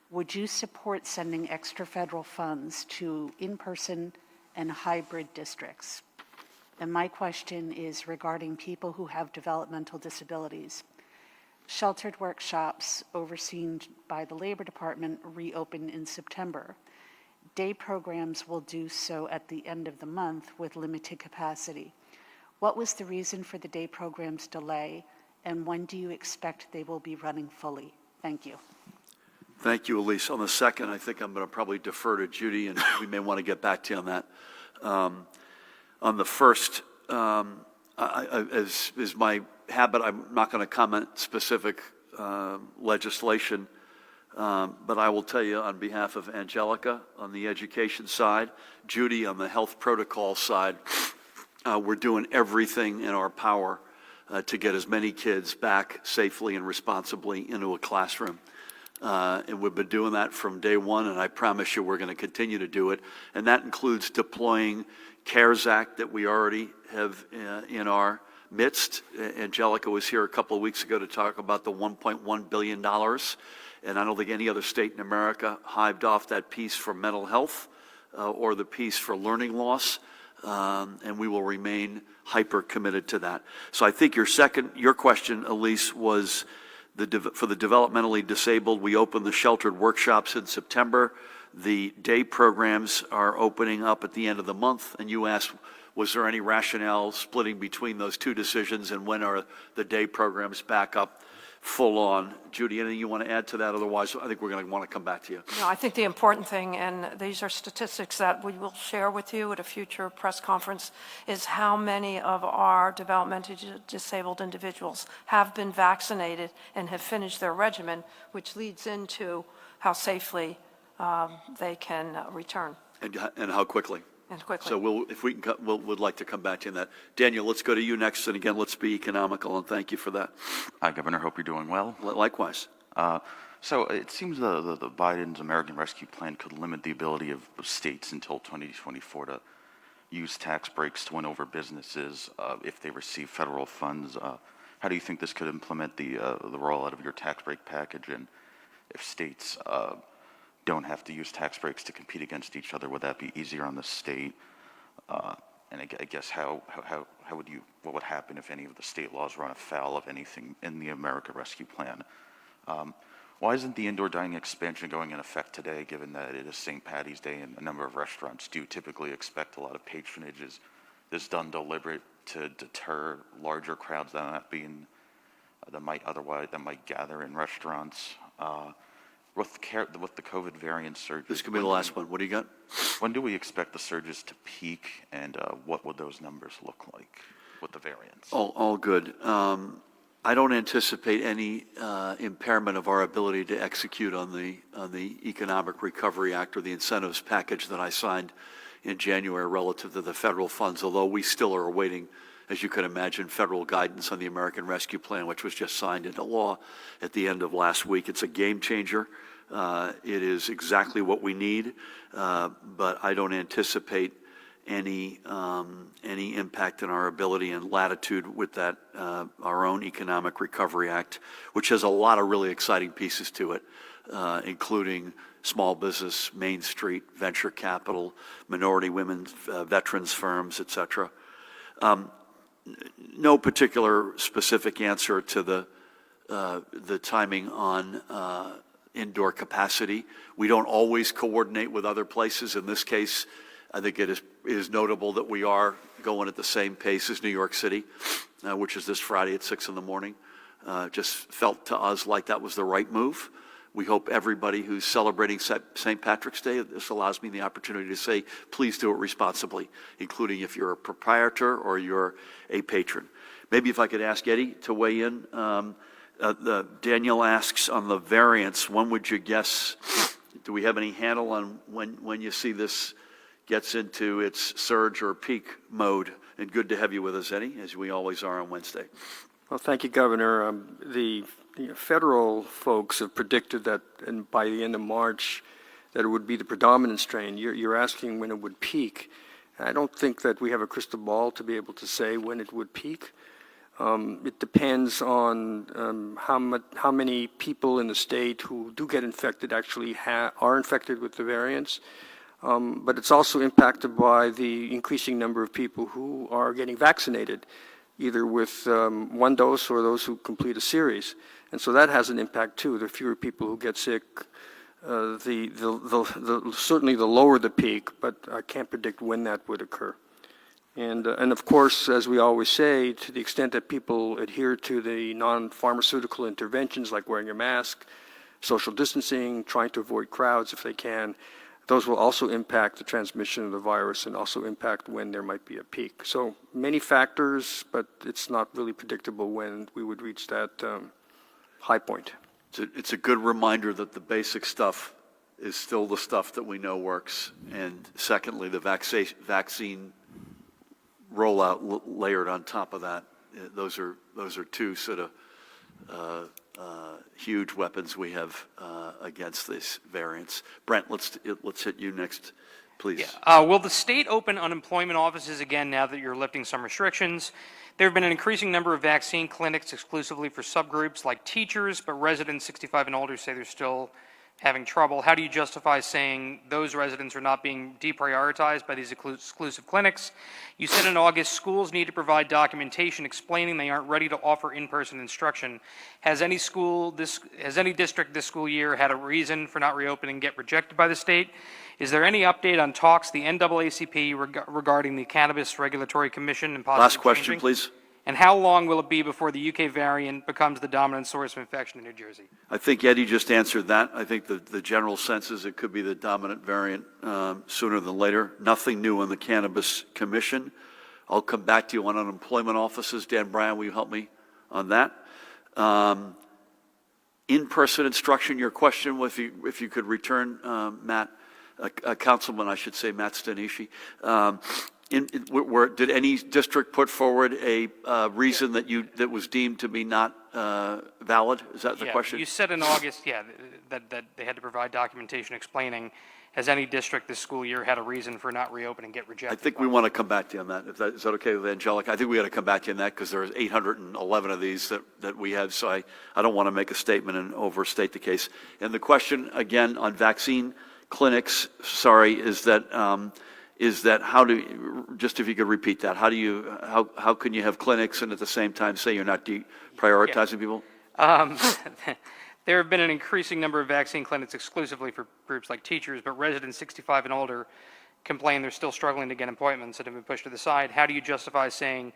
Would you support sending extra federal funds to in-person and hybrid districts? And my question is regarding people who have developmental disabilities. Sheltered workshops overseen by the Labor Department reopen in September. Day programs will do so at the end of the month with limited capacity. What was the reason for the day programs delay, and when do you expect they will be running fully? Thank you. Thank you, Elise. On the second, I think I'm going to probably defer to Judy, and we may want to get back to you on that. On the first, as is my habit, I'm not going to comment specific legislation, but I will tell you on behalf of Angelica on the education side, Judy on the health protocol side, we're doing everything in our power to get as many kids back safely and responsibly into a classroom. And we've been doing that from day one, and I promise you we're going to continue to do it. And that includes deploying CARES Act that we already have in our midst. Angelica was here a couple of weeks ago to talk about the $1.1 billion. And I don't think any other state in America hived off that piece for mental health or the piece for learning loss. And we will remain hyper committed to that. So I think your question, Elise, was for the developmentally disabled. We opened the sheltered workshops in September. The day programs are opening up at the end of the month. And you asked, was there any rationale splitting between those two decisions, and when are the day programs back up full on? Judy, anything you want to add to that? Otherwise, I think we're going to want to come back to you. No, I think the important thing, and these are statistics that we will share with you at a future press conference, is how many of our developmentally disabled individuals have been vaccinated and have finished their regimen, which leads into how safely they can return. And how quickly. And quickly. So if we can, we'd like to come back to you on that. Daniel, let's go to you next. And again, let's be economical, and thank you for that. Hi, Governor. Hope you're doing well. Likewise. So it seems the Biden's American Rescue Plan could limit the ability of states until 2024 to use tax breaks to win over businesses if they receive federal funds. How do you think this could implement the rollout of your tax break package? And if states don't have to use tax breaks to compete against each other, would that be easier on the state? And I guess what would happen if any of the state laws run afoul of anything in the America Rescue Plan? Why isn't the indoor dining expansion going in effect today, given that it is St. Patty's Day and a number of restaurants do typically expect a lot of patronage? Is this done deliberate to deter larger crowds that might gather in restaurants? With the COVID variant surges, This could be the last one. What do you got? when do we expect the surges to peak, and what would those numbers look like with the variants? All good. I don't anticipate any impairment of our ability to execute on the Economic Recovery Act or the incentives package that I signed in January relative to the federal funds, although we still are awaiting, as you can imagine, federal guidance on the American Rescue Plan, which was just signed into law at the end of last week. It's a game changer. It is exactly what we need, but I don't anticipate any impact in our ability and latitude with that, our own Economic Recovery Act, which has a lot of really exciting pieces to it, including small business, Main Street, venture capital, minority women, veterans firms, et cetera. No particular specific answer to the timing on indoor capacity. We don't always coordinate with other places. In this case, I think it is notable that we are going at the same pace as New York City, which is this Friday at 6 in the morning. Just felt to us like that was the right move. We hope everybody who's celebrating St. Patrick's Day, this allows me the opportunity to say, please do it responsibly, including if you're a proprietor or you're a patron. Maybe if I could ask Eddie to weigh in. Daniel asks on the variants, when would you guess, do we have any handle on when you see this gets into its surge or peak mode? And good to have you with us, Eddie, as we always are on Wednesday. Well, thank you, Governor. The federal folks have predicted that by the end of March that it would be the predominant strain. You're asking when it would peak. I don't think that we have a crystal ball to be able to say when it would peak. It depends on how many people in the state who do get infected actually are infected with the variants. But it's also impacted by the increasing number of people who are getting vaccinated, either with one dose or those who complete a series. And so that has an impact too. There are fewer people who get sick. Certainly the lower the peak, but I can't predict when that would occur. And of course, as we always say, to the extent that people adhere to the non-pharmaceutical interventions like wearing a mask, social distancing, trying to avoid crowds if they can, those will also impact the transmission of the virus and also impact when there might be a peak. So many factors, but it's not really predictable when we would reach that high point. It's a good reminder that the basic stuff is still the stuff that we know works. And secondly, the vaccine rollout layered on top of that. Those are two sort of huge weapons we have against these variants. Brent, let's hit you next, please. Yeah. Will the state open unemployment offices again now that you're lifting some restrictions? There have been an increasing number of vaccine clinics exclusively for subgroups like teachers, but residents 65 and older say they're still having trouble. How do you justify saying those residents are not being deprioritized by these exclusive clinics? You said in August schools need to provide documentation explaining they aren't ready to offer in-person instruction. Has any district this school year had a reason for not reopening get rejected by the state? Is there any update on talks the NAACP regarding the Cannabis Regulatory Commission and possibly Last question, changing? please. And how long will it be before the UK variant becomes the dominant source of infection in New Jersey? I think Eddie just answered that. I think the general sense is it could be the dominant variant sooner than later. Nothing new on the Cannabis Commission. I'll come back to you on unemployment offices. Dan Bryan, will you help me on that? In-person instruction, your question, if you could return, Matt, Councilman, I should say, Matt Stanishi. Did any district put forward a reason that was deemed to be not valid? Is that the question? You said in August, that they had to provide documentation explaining. Has any district this school year had a reason for not reopening get rejected? I think we want to come back to you on that. Is that okay with Angelica? I think we got to come back to you on that because there's 811 of these that we have. So I don't want to make a statement and overstate the case. And the question again on vaccine clinics, is that how do, just if you could repeat that, how can you have clinics and at the same time say you're not prioritizing people? There have been an increasing number of vaccine clinics exclusively for groups like teachers, but residents 65 and older complain they're still struggling to get appointments that have been pushed to the side. How do you justify saying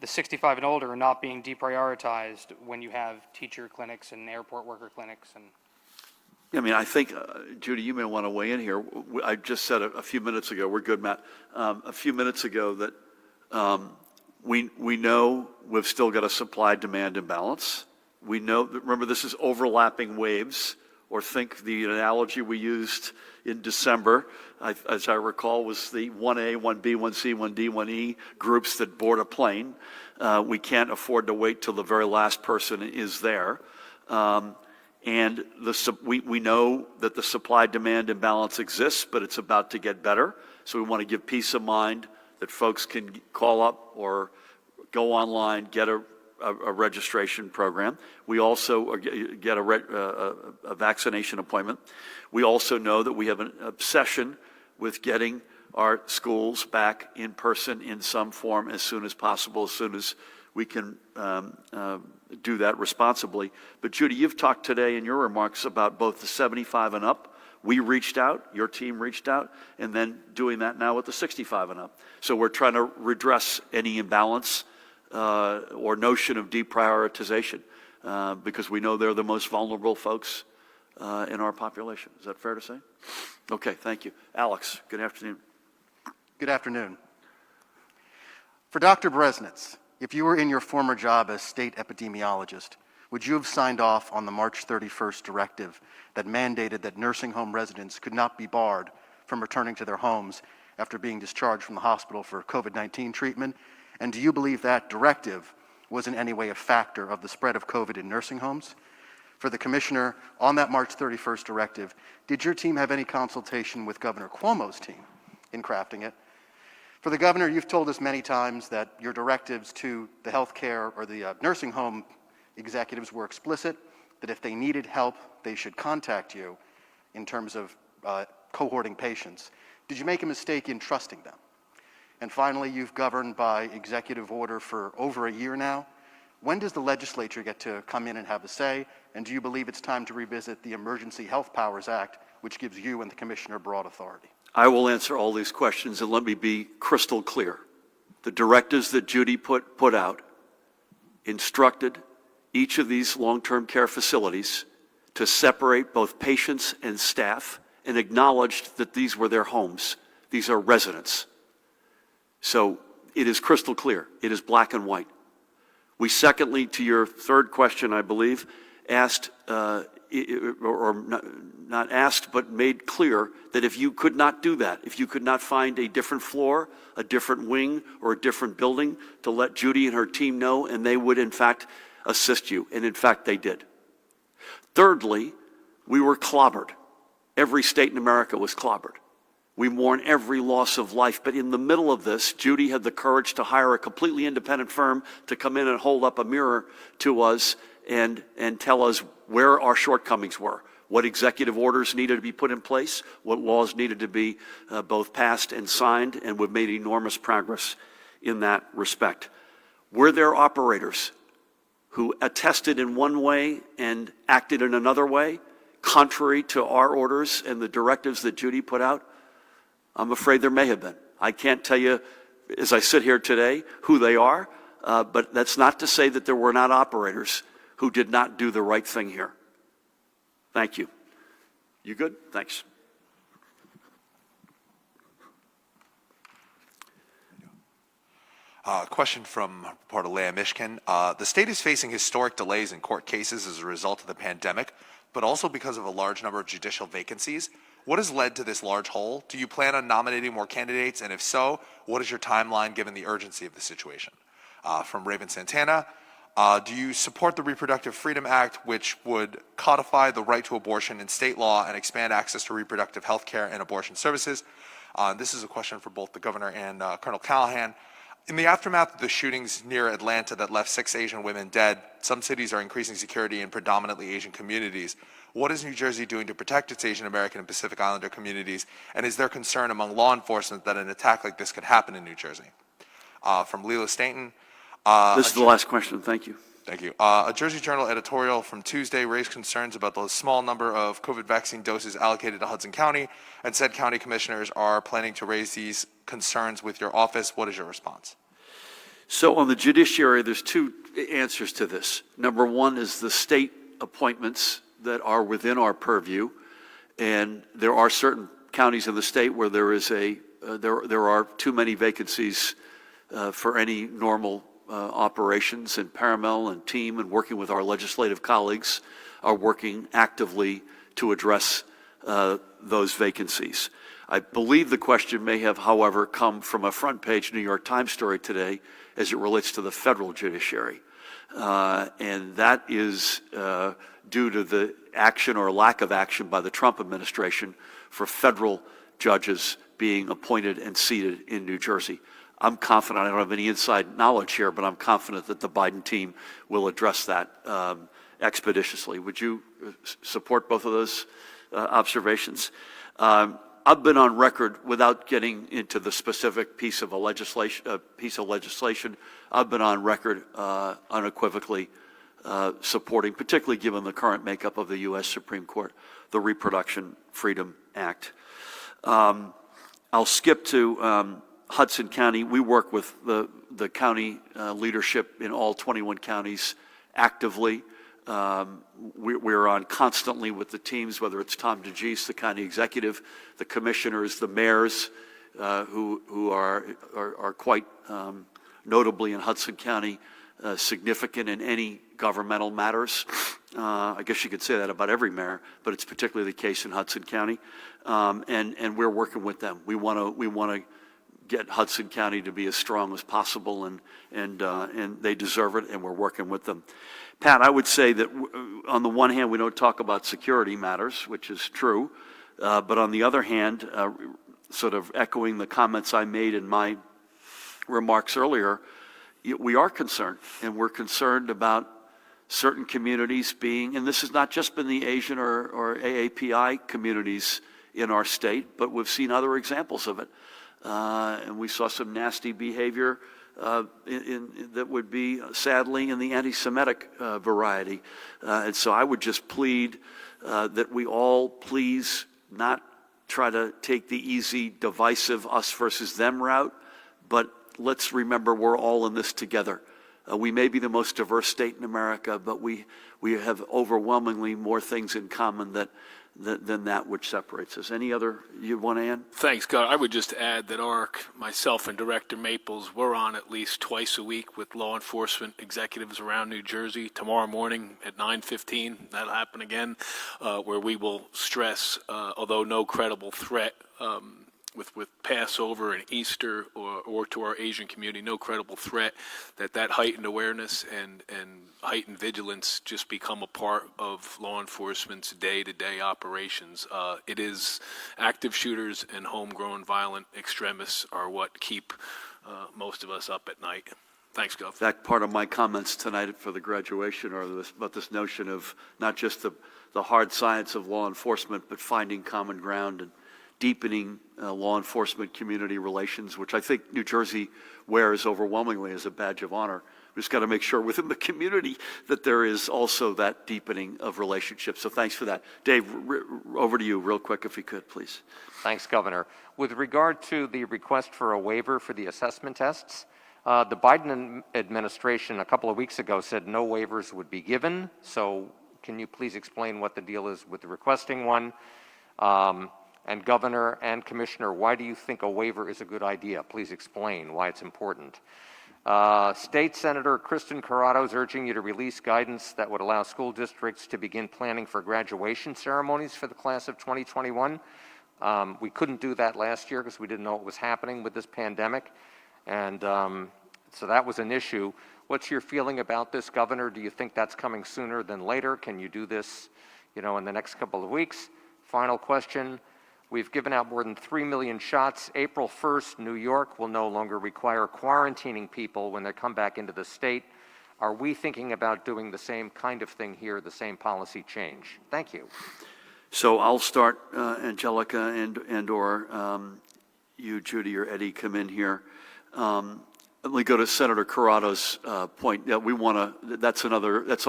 the 65 and older are not being deprioritized when you have teacher clinics and airport worker clinics? And I mean, I think, Judy, you may want to weigh in here. I just said a few minutes ago, we're good, Matt, a few minutes ago that we know we've still got a supply-demand imbalance. We know, remember, this is overlapping waves, or think the analogy we used in December, as I recall, was the 1A, 1B, 1C, 1D, 1E groups that board a plane. We can't afford to wait till the very last person is there. And we know that the supply-demand imbalance exists, but it's about to get better. So we want to give peace of mind that folks can call up or go online, get a registration program. We also get a vaccination appointment. We also know that we have an obsession with getting our schools back in person in some form as soon as possible, as soon as we can do that responsibly. But Judy, you've talked today in your remarks about both the 75 and up. We reached out, your team reached out, and then doing that now with the 65 and up. So we're trying to redress any imbalance or notion of deprioritization because we know they're the most vulnerable folks in our population. Is that fair to say? Okay, thank you. Alex, good afternoon. Good afternoon. For Dr. Bresnitz, if you were in your former job as state epidemiologist, would you have signed off on the March 31st directive that mandated that nursing home residents could not be barred from returning to their homes after being discharged from the hospital for COVID-19 treatment? And do you believe that directive was in any way a factor of the spread of COVID in nursing homes? For the Commissioner, on that March 31st directive, did your team have any consultation with Governor Cuomo's team in crafting it? For the Governor, you've told us many times that your directives to the healthcare or the nursing home executives were explicit, that if they needed help, they should contact you in terms of cohorting patients. Did you make a mistake in trusting them? And finally, you've governed by executive order for over a year now. When does the legislature get to come in and have a say? And do you believe it's time to revisit the Emergency Health Powers Act, which gives you and the Commissioner broad authority? I will answer all these questions, and let me be crystal clear. The directives that Judy put out instructed each of these long-term care facilities to separate both patients and staff and acknowledged that these were their homes. These are residents. So it is crystal clear. It is black and white. We secondly, to your third question, I believe, asked, or not asked, but made clear that if you could not do that, if you could not find a different floor, a different wing, or a different building, to let Judy and her team know, and they would, in fact, assist you. And in fact, they did. Thirdly, we were clobbered. Every state in America was clobbered. We mourn every loss of life, but in the middle of this, Judy had the courage to hire a completely independent firm to come in and hold up a mirror to us and tell us where our shortcomings were, what executive orders needed to be put in place, what laws needed to be both passed and signed, and we've made enormous progress in that respect. Were there operators who attested in one way and acted in another way, contrary to our orders and the directives that Judy put out? I'm afraid there may have been. I can't tell you, as I sit here today, who they are, but that's not to say that there were not operators who did not do the right thing here. Thank you. You good? Thanks. Question from reporter Leah Mishkin. The state is facing historic delays in court cases as a result of the pandemic, but also because of a large number of judicial vacancies. What has led to this large hole? Do you plan on nominating more candidates? And if so, what is your timeline given the urgency of the situation? From Raven Santana, do you support the Reproductive Freedom Act, which would codify the right to abortion in state law and expand access to reproductive health care and abortion services? This is a question for both the governor and Colonel Callahan. In the aftermath of the shootings near Atlanta that left 6 Asian women dead, some cities are increasing security in predominantly Asian communities. What is New Jersey doing to protect its Asian American and Pacific Islander communities? And is there concern among law enforcement that an attack like this could happen in New Jersey? From Leela Stanton. This is the last question. Thank you. Thank you. A Jersey Journal editorial from Tuesday raised concerns about the small number of COVID vaccine doses allocated to Hudson County, and said county commissioners are planning to raise these concerns with your office. What is your response? So on the judiciary, there's two answers to this. Number one is the state appointments that are within our purview, and there are certain counties in the state where there is there are too many vacancies for any normal operations, and Paramel and team and working with our legislative colleagues are working actively to address those vacancies. I believe the question may have, however, come from a front page New York Times story today as it relates to the federal judiciary. And that is due to the action or lack of action by the Trump administration for federal judges being appointed and seated in New Jersey. I'm confident, I don't have any inside knowledge here, but I'm confident that the Biden team will address that expeditiously. Would you support both of those observations? I've been on record, without getting into the specific piece of legislation, I've been on record unequivocally supporting, particularly given the current makeup of the U.S. Supreme Court, the Reproduction Freedom Act. I'll skip to Hudson County. We work with the county leadership in all 21 counties actively. We're on constantly with the teams, whether it's Tom DeGise, the county executive, the commissioners, the mayors, who are quite notably in Hudson County significant in any governmental matters. I guess you could say that about every mayor, but it's particularly the case in Hudson County. And we're working with them. We want to get Hudson County to be as strong as possible, and they deserve it, and we're working with them. Pat, I would say that on the one hand, we don't talk about security matters, which is true, but on the other hand, sort of echoing the comments I made in my remarks earlier, we are concerned, and we're concerned about certain communities being, and this has not just been the Asian or AAPI communities in our state, but we've seen other examples of it. And we saw some nasty behavior that would be, sadly, in the anti-Semitic variety. And so I would just plead that we all please not try to take the easy, divisive us versus them route, but let's remember we're all in this together. We may be the most diverse state in America, but we have overwhelmingly more things in common than that which separates us. Any other you want to add? Thanks, God. I would just add that myself and Director Maples, we're on at least twice a week with law enforcement executives around New Jersey. Tomorrow morning at 9:15, that'll happen again, where we will stress, although no credible threat with Passover and Easter or to our Asian community, no credible threat, that heightened awareness and heightened vigilance just become a part of law enforcement's day-to-day operations. It is active shooters and homegrown violent extremists are what keep most of us up at night. Thanks, Gov. In fact, part of my comments tonight for the graduation are about this notion of not just the hard science of law enforcement, but finding common ground and deepening law enforcement community relations, which I think New Jersey wears overwhelmingly as a badge of honor. We just got to make sure within the community that there is also that deepening of relationships. So thanks for that. Dave, over to you real quick if you could, please. Thanks, Governor. With regard to the request for a waiver for the assessment tests, the Biden administration a couple of weeks ago said no waivers would be given. So can you please explain what the deal is with requesting one? And Governor and Commissioner, why do you think a waiver is a good idea? Please explain why it's important. State Senator Kristen Corrado is urging you to release guidance that would allow school districts to begin planning for graduation ceremonies for the class of 2021. We couldn't do that last year because we didn't know what was happening with this pandemic. And so that was an issue. What's your feeling about this, Governor? Do you think that's coming sooner than later? Can you do this, in the next couple of weeks? Final question. We've given out more than 3 million shots. April 1st, New York will no longer require quarantining people when they come back into the state. Are we thinking about doing the same kind of thing here, the same policy change? Thank you. So I'll start, Angelica, and or you, Judy, or Eddie, come in here. Let me go to Senator Corrado's point. Yeah, that's on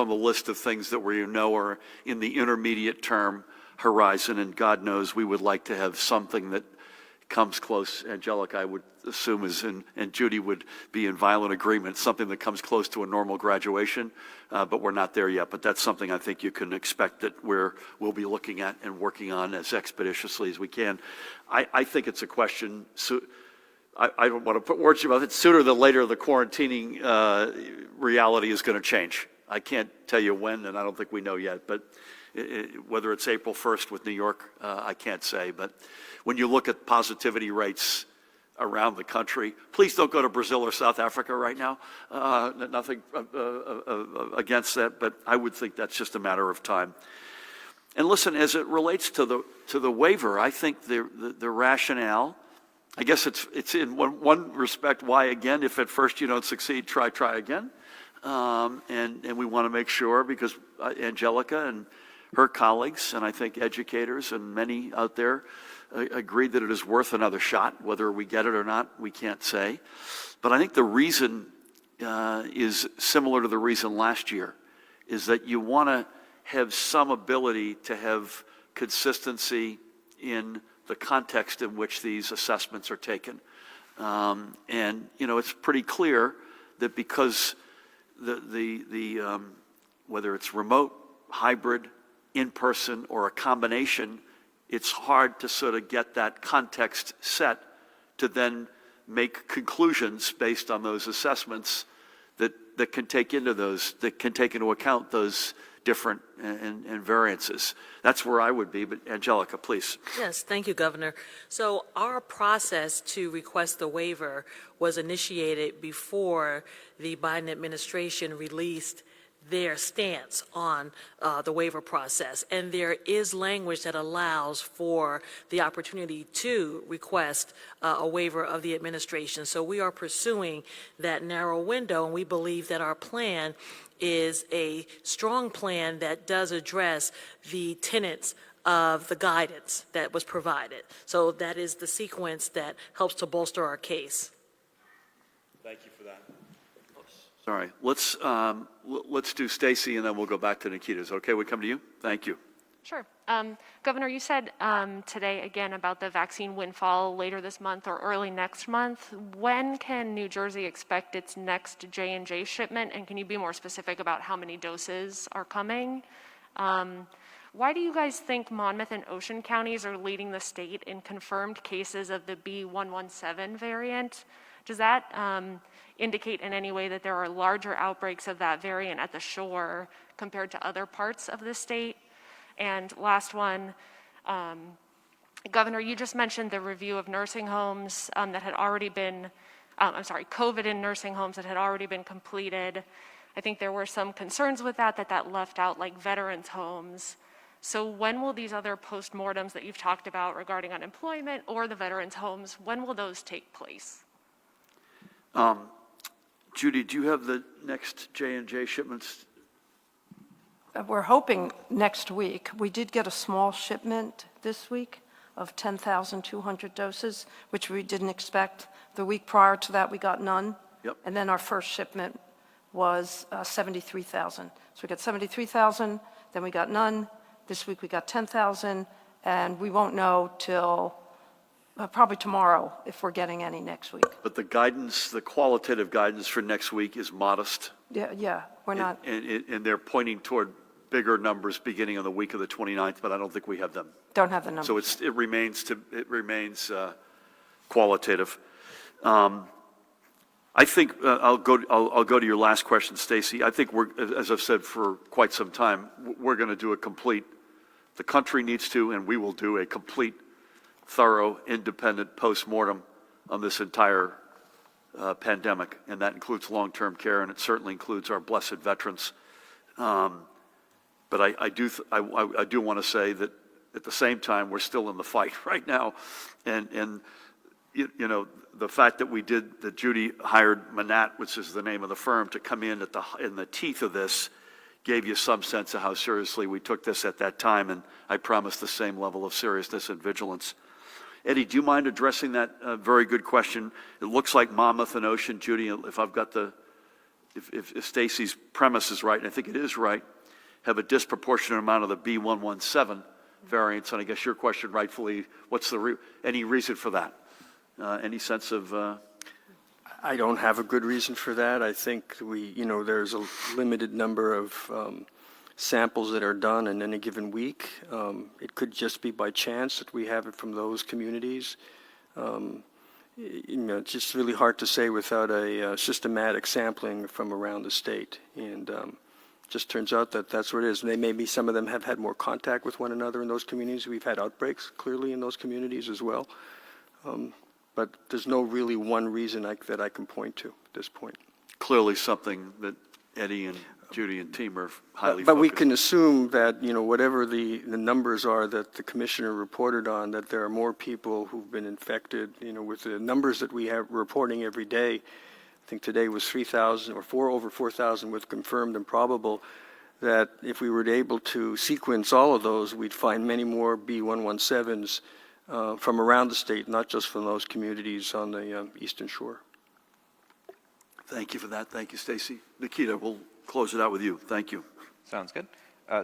the list of things that we are in the intermediate term horizon, and God knows we would like to have something that comes close. Angelica, I would assume, and Judy would be in violent agreement, something that comes close to a normal graduation, but we're not there yet. But that's something I think you can expect that we'll be looking at and working on as expeditiously as we can. I think it's a question, so I don't want to put words in your mouth. Sooner than later, the quarantining reality is going to change. I can't tell you when, and I don't think we know yet, but whether it's April 1st with New York, I can't say. But when you look at positivity rates around the country, please don't go to Brazil or South Africa right now. Nothing against that, but I would think that's just a matter of time. And listen, as it relates to the waiver, I think the rationale, I guess it's in one respect why, again, if at first you don't succeed, try again. And we want to make sure, because Angelica and her colleagues, and I think educators and many out there agree that it is worth another shot. Whether we get it or not, we can't say. But I think the reason is similar to the reason last year, is that you want to have some ability to have consistency in the context in which these assessments are taken. And, it's pretty clear that because whether it's remote, hybrid, in-person, or a combination, it's hard to sort of get that context set to then make conclusions based on those assessments that can take into account those different and variances. That's where I would be, but Angelica, please. Yes, thank you, Governor. So our process to request the waiver was initiated before the Biden administration released their stance on the waiver process. And there is language that allows for the opportunity to request a waiver of the administration. So we are pursuing that narrow window, and we believe that our plan is a strong plan that does address the tenets of the guidance that was provided. So that is the sequence that helps to bolster our case. Thank you for that. Sorry, let's do Stacy, and then we'll go back to Nikita's. Okay, we come to you. Thank you. Sure. Governor, you said today again about the vaccine windfall later this month or early next month. When can New Jersey expect its next J&J shipment, and can you be more specific about how many doses are coming? Why do you guys think Monmouth and Ocean counties are leading the state in confirmed cases of the B.1.1.7 variant? Does that indicate in any way that there are larger outbreaks of that variant at the shore compared to other parts of the state? And last one, Governor, you just mentioned the review of nursing homes that had already been, COVID in nursing homes that had already been completed. I think there were some concerns with that left out like veterans homes. So when will these other postmortems that you've talked about regarding unemployment or the veterans homes, when will those take place? Judy, do you have the next J&J shipments? We're hoping next week. We did get a small shipment this week of 10,200 doses, which we didn't expect. The week prior to that, we got none. Yep. And then our first shipment was 73,000. So we got 73,000, then we got none. This week we got 10,000, and we won't know till probably tomorrow if we're getting any next week. But the guidance, the qualitative guidance for next week is modest. Yeah, we're not. And they're pointing toward bigger numbers beginning on the week of the 29th, but I don't think we have them. Don't have the numbers. So it remains qualitative. I think I'll go to your last question, Stacy. I think we're, as I've said for quite some time, we're going to do the country needs to, and we will do a complete, thorough, independent postmortem on this entire pandemic, and that includes long-term care, and it certainly includes our blessed veterans. But I do want to say that at the same time, we're still in the fight right now, and you know, the fact that Judy hired Manat, which is the name of the firm, to come in in the teeth of this, gave you some sense of how seriously we took this at that time, and I promise the same level of seriousness and vigilance. Eddie, do you mind addressing that very good question? It looks like Monmouth and Ocean, Judy, if Stacy's premise is right, and I think it is right, have a disproportionate amount of the B117 variants, and I guess your question rightfully, what's any reason for that? Any sense of? I don't have a good reason for that. I think there's a limited number of samples that are done in any given week. It could just be by chance that we have it from those communities. It's just really hard to say without a systematic sampling from around the state. And just turns out that that's what it is. And maybe some of them have had more contact with one another in those communities. We've had outbreaks clearly in those communities as well. But there's no really one reason that I can point to at this point. Clearly something that Eddie and Judy and team are highly But we focused. can assume that, whatever the numbers are that the commissioner reported on, that there are more people who've been infected, with the numbers that we have reporting every day. I think today was 3,000 or over 4,000 with confirmed and probable, that if we were able to sequence all of those, we'd find many more B117s from around the state, not just from those communities on the Eastern Shore. Thank you for that. Thank you, Stacy. Nikita, we'll close it out with you. Thank you. Sounds good.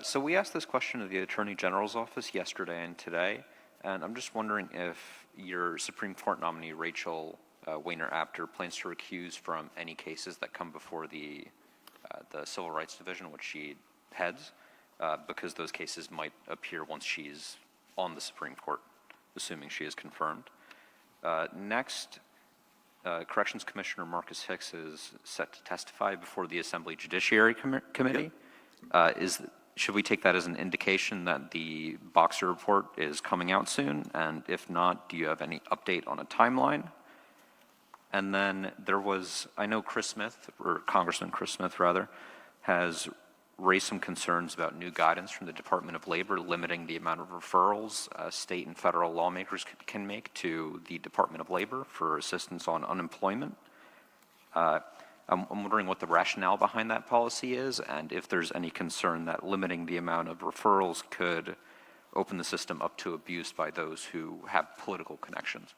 So we asked this question of the Attorney General's office yesterday and today, and I'm just wondering if your Supreme Court nominee, Rachel Weiner-Apter, plans to recuse from any cases that come before the Civil Rights Division, which she heads, because those cases might appear once she's on the Supreme Court, assuming she is confirmed. Next, Corrections Commissioner Marcus Hicks is set to testify before the Assembly Judiciary Committee. Should we take that as an indication that the Boxer report is coming out soon? And if not, do you have any update on a timeline? And then I know Chris Smith, or Congressman Chris Smith rather, has raised some concerns about new guidance from the Department of Labor limiting the amount of referrals state and federal lawmakers can make to the Department of Labor for assistance on unemployment. I'm wondering what the rationale behind that policy is, and if there's any concern that limiting the amount of referrals could open the system up to abuse by those who have political connections.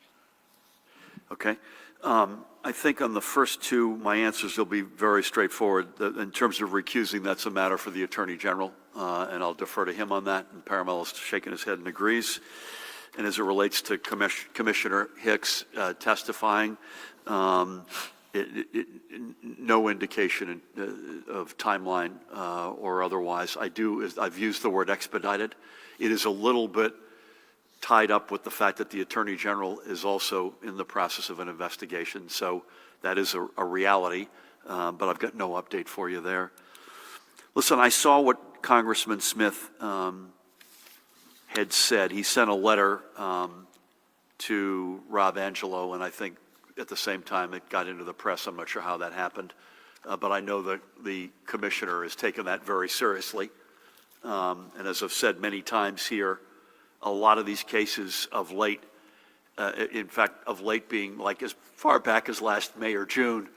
Okay. I think on the first two, my answers will be very straightforward. In terms of recusing, that's a matter for the Attorney General, and I'll defer to him on that. And Paramel is shaking his head and agrees. And as it relates to Commissioner Hicks testifying, no indication of timeline or otherwise. I've used the word expedited. It is a little bit tied up with the fact that the Attorney General is also in the process of an investigation. So that is a reality, but I've got no update for you there. Listen, I saw what Congressman Smith had said. He sent a letter to Rob Angelo, and I think at the same time it got into the press. I'm not sure how that happened, but I know that the commissioner has taken that very seriously. And as I've said many times here, a lot of these cases of late, in fact, of late being like as far back as last May or June,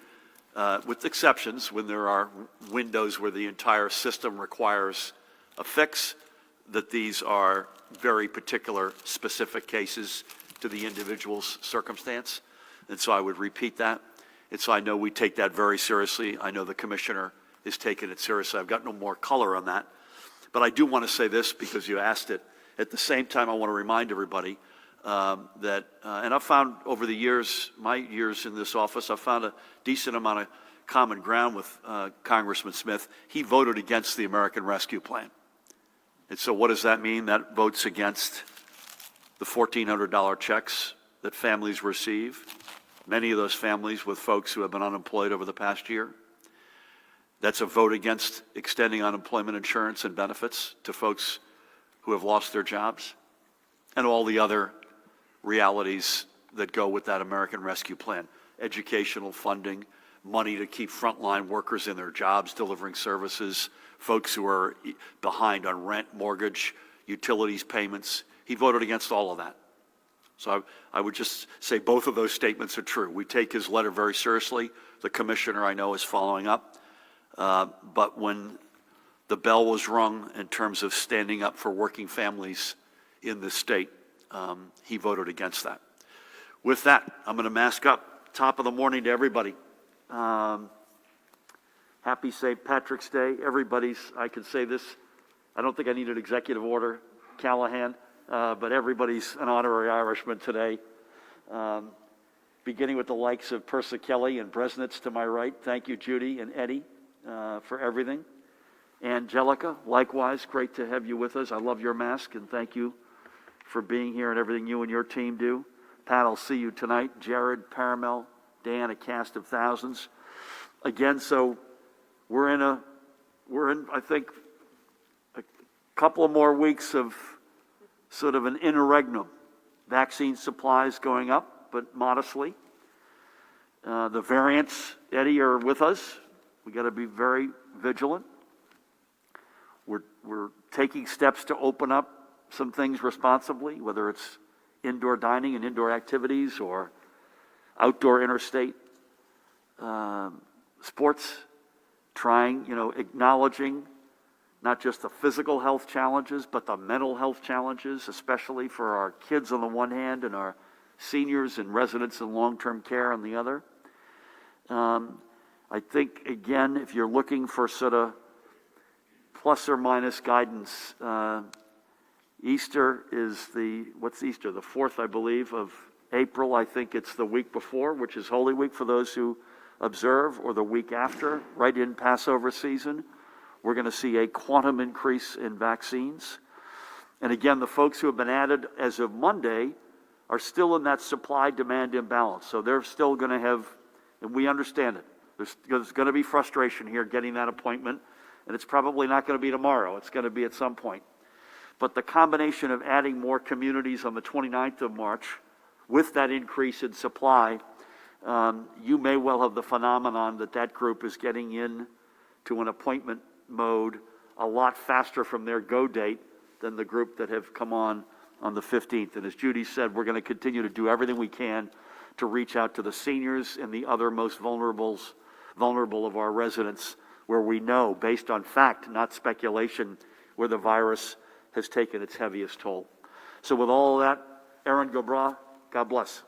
with exceptions when there are windows where the entire system requires a fix, that these are very particular, specific cases to the individual's circumstance. And so I would repeat that. And so I know we take that very seriously. I know the commissioner is taking it seriously. I've got no more color on that. But I do want to say this because you asked it. At the same time, I want to remind everybody that, and I've found over the years, my years in this office, I've found a decent amount of common ground with Congressman Smith. He voted against the American Rescue Plan. And so what does that mean? That votes against the $1,400 checks that families receive, many of those families with folks who have been unemployed over the past year. That's a vote against extending unemployment insurance and benefits to folks who have lost their jobs, and all the other realities that go with that American Rescue Plan. Educational funding, money to keep frontline workers in their jobs delivering services, folks who are behind on rent, mortgage, utilities payments. He voted against all of that. So I would just say both of those statements are true. We take his letter very seriously. The commissioner, I know, is following up. But when the bell was rung in terms of standing up for working families in this state, he voted against that. With that, I'm going to mask up. Top of the morning to everybody. Happy St. Patrick's Day. I can say this, I don't think I need an executive order, Callahan, but everybody's an honorary Irishman today. Beginning with the likes of Persa Kelly and Bresnitz to my right. Thank you, Judy and Eddie, for everything. Angelica, likewise, great to have you with us. I love your mask, and thank you for being here and everything you and your team do. Pat, I'll see you tonight. Jared, Paramel, Dan, a cast of thousands. Again, so we're in, I think, a couple of more weeks of sort of an interregnum. Vaccine supplies going up, but modestly. The variants, Eddie, are with us. We got to be very vigilant. We're taking steps to open up some things responsibly, whether it's indoor dining and indoor activities or outdoor interstate sports, acknowledging not just the physical health challenges, but the mental health challenges, especially for our kids on the one hand and our seniors and residents in long-term care on the other. I think, again, if you're looking for sort of plus or minus guidance, Easter is what's Easter? The 4th, I believe, of April. I think it's the week before, which is Holy Week for those who observe, or the week after, right in Passover season. We're going to see a quantum increase in vaccines. And again, the folks who have been added as of Monday are still in that supply-demand imbalance. So they're still going to have, and we understand it, there's going to be frustration here getting that appointment, and it's probably not going to be tomorrow. It's going to be at some point. But the combination of adding more communities on the 29th of March with that increase in supply, you may well have the phenomenon that group is getting in to an appointment mode a lot faster from their go date than the group that have come on the 15th. And as Judy said, we're going to continue to do everything we can to reach out to the seniors and the other most vulnerable of our residents, where we know, based on fact, not speculation, where the virus has taken its heaviest toll. So with all of that, Aaron Gobra, God bless.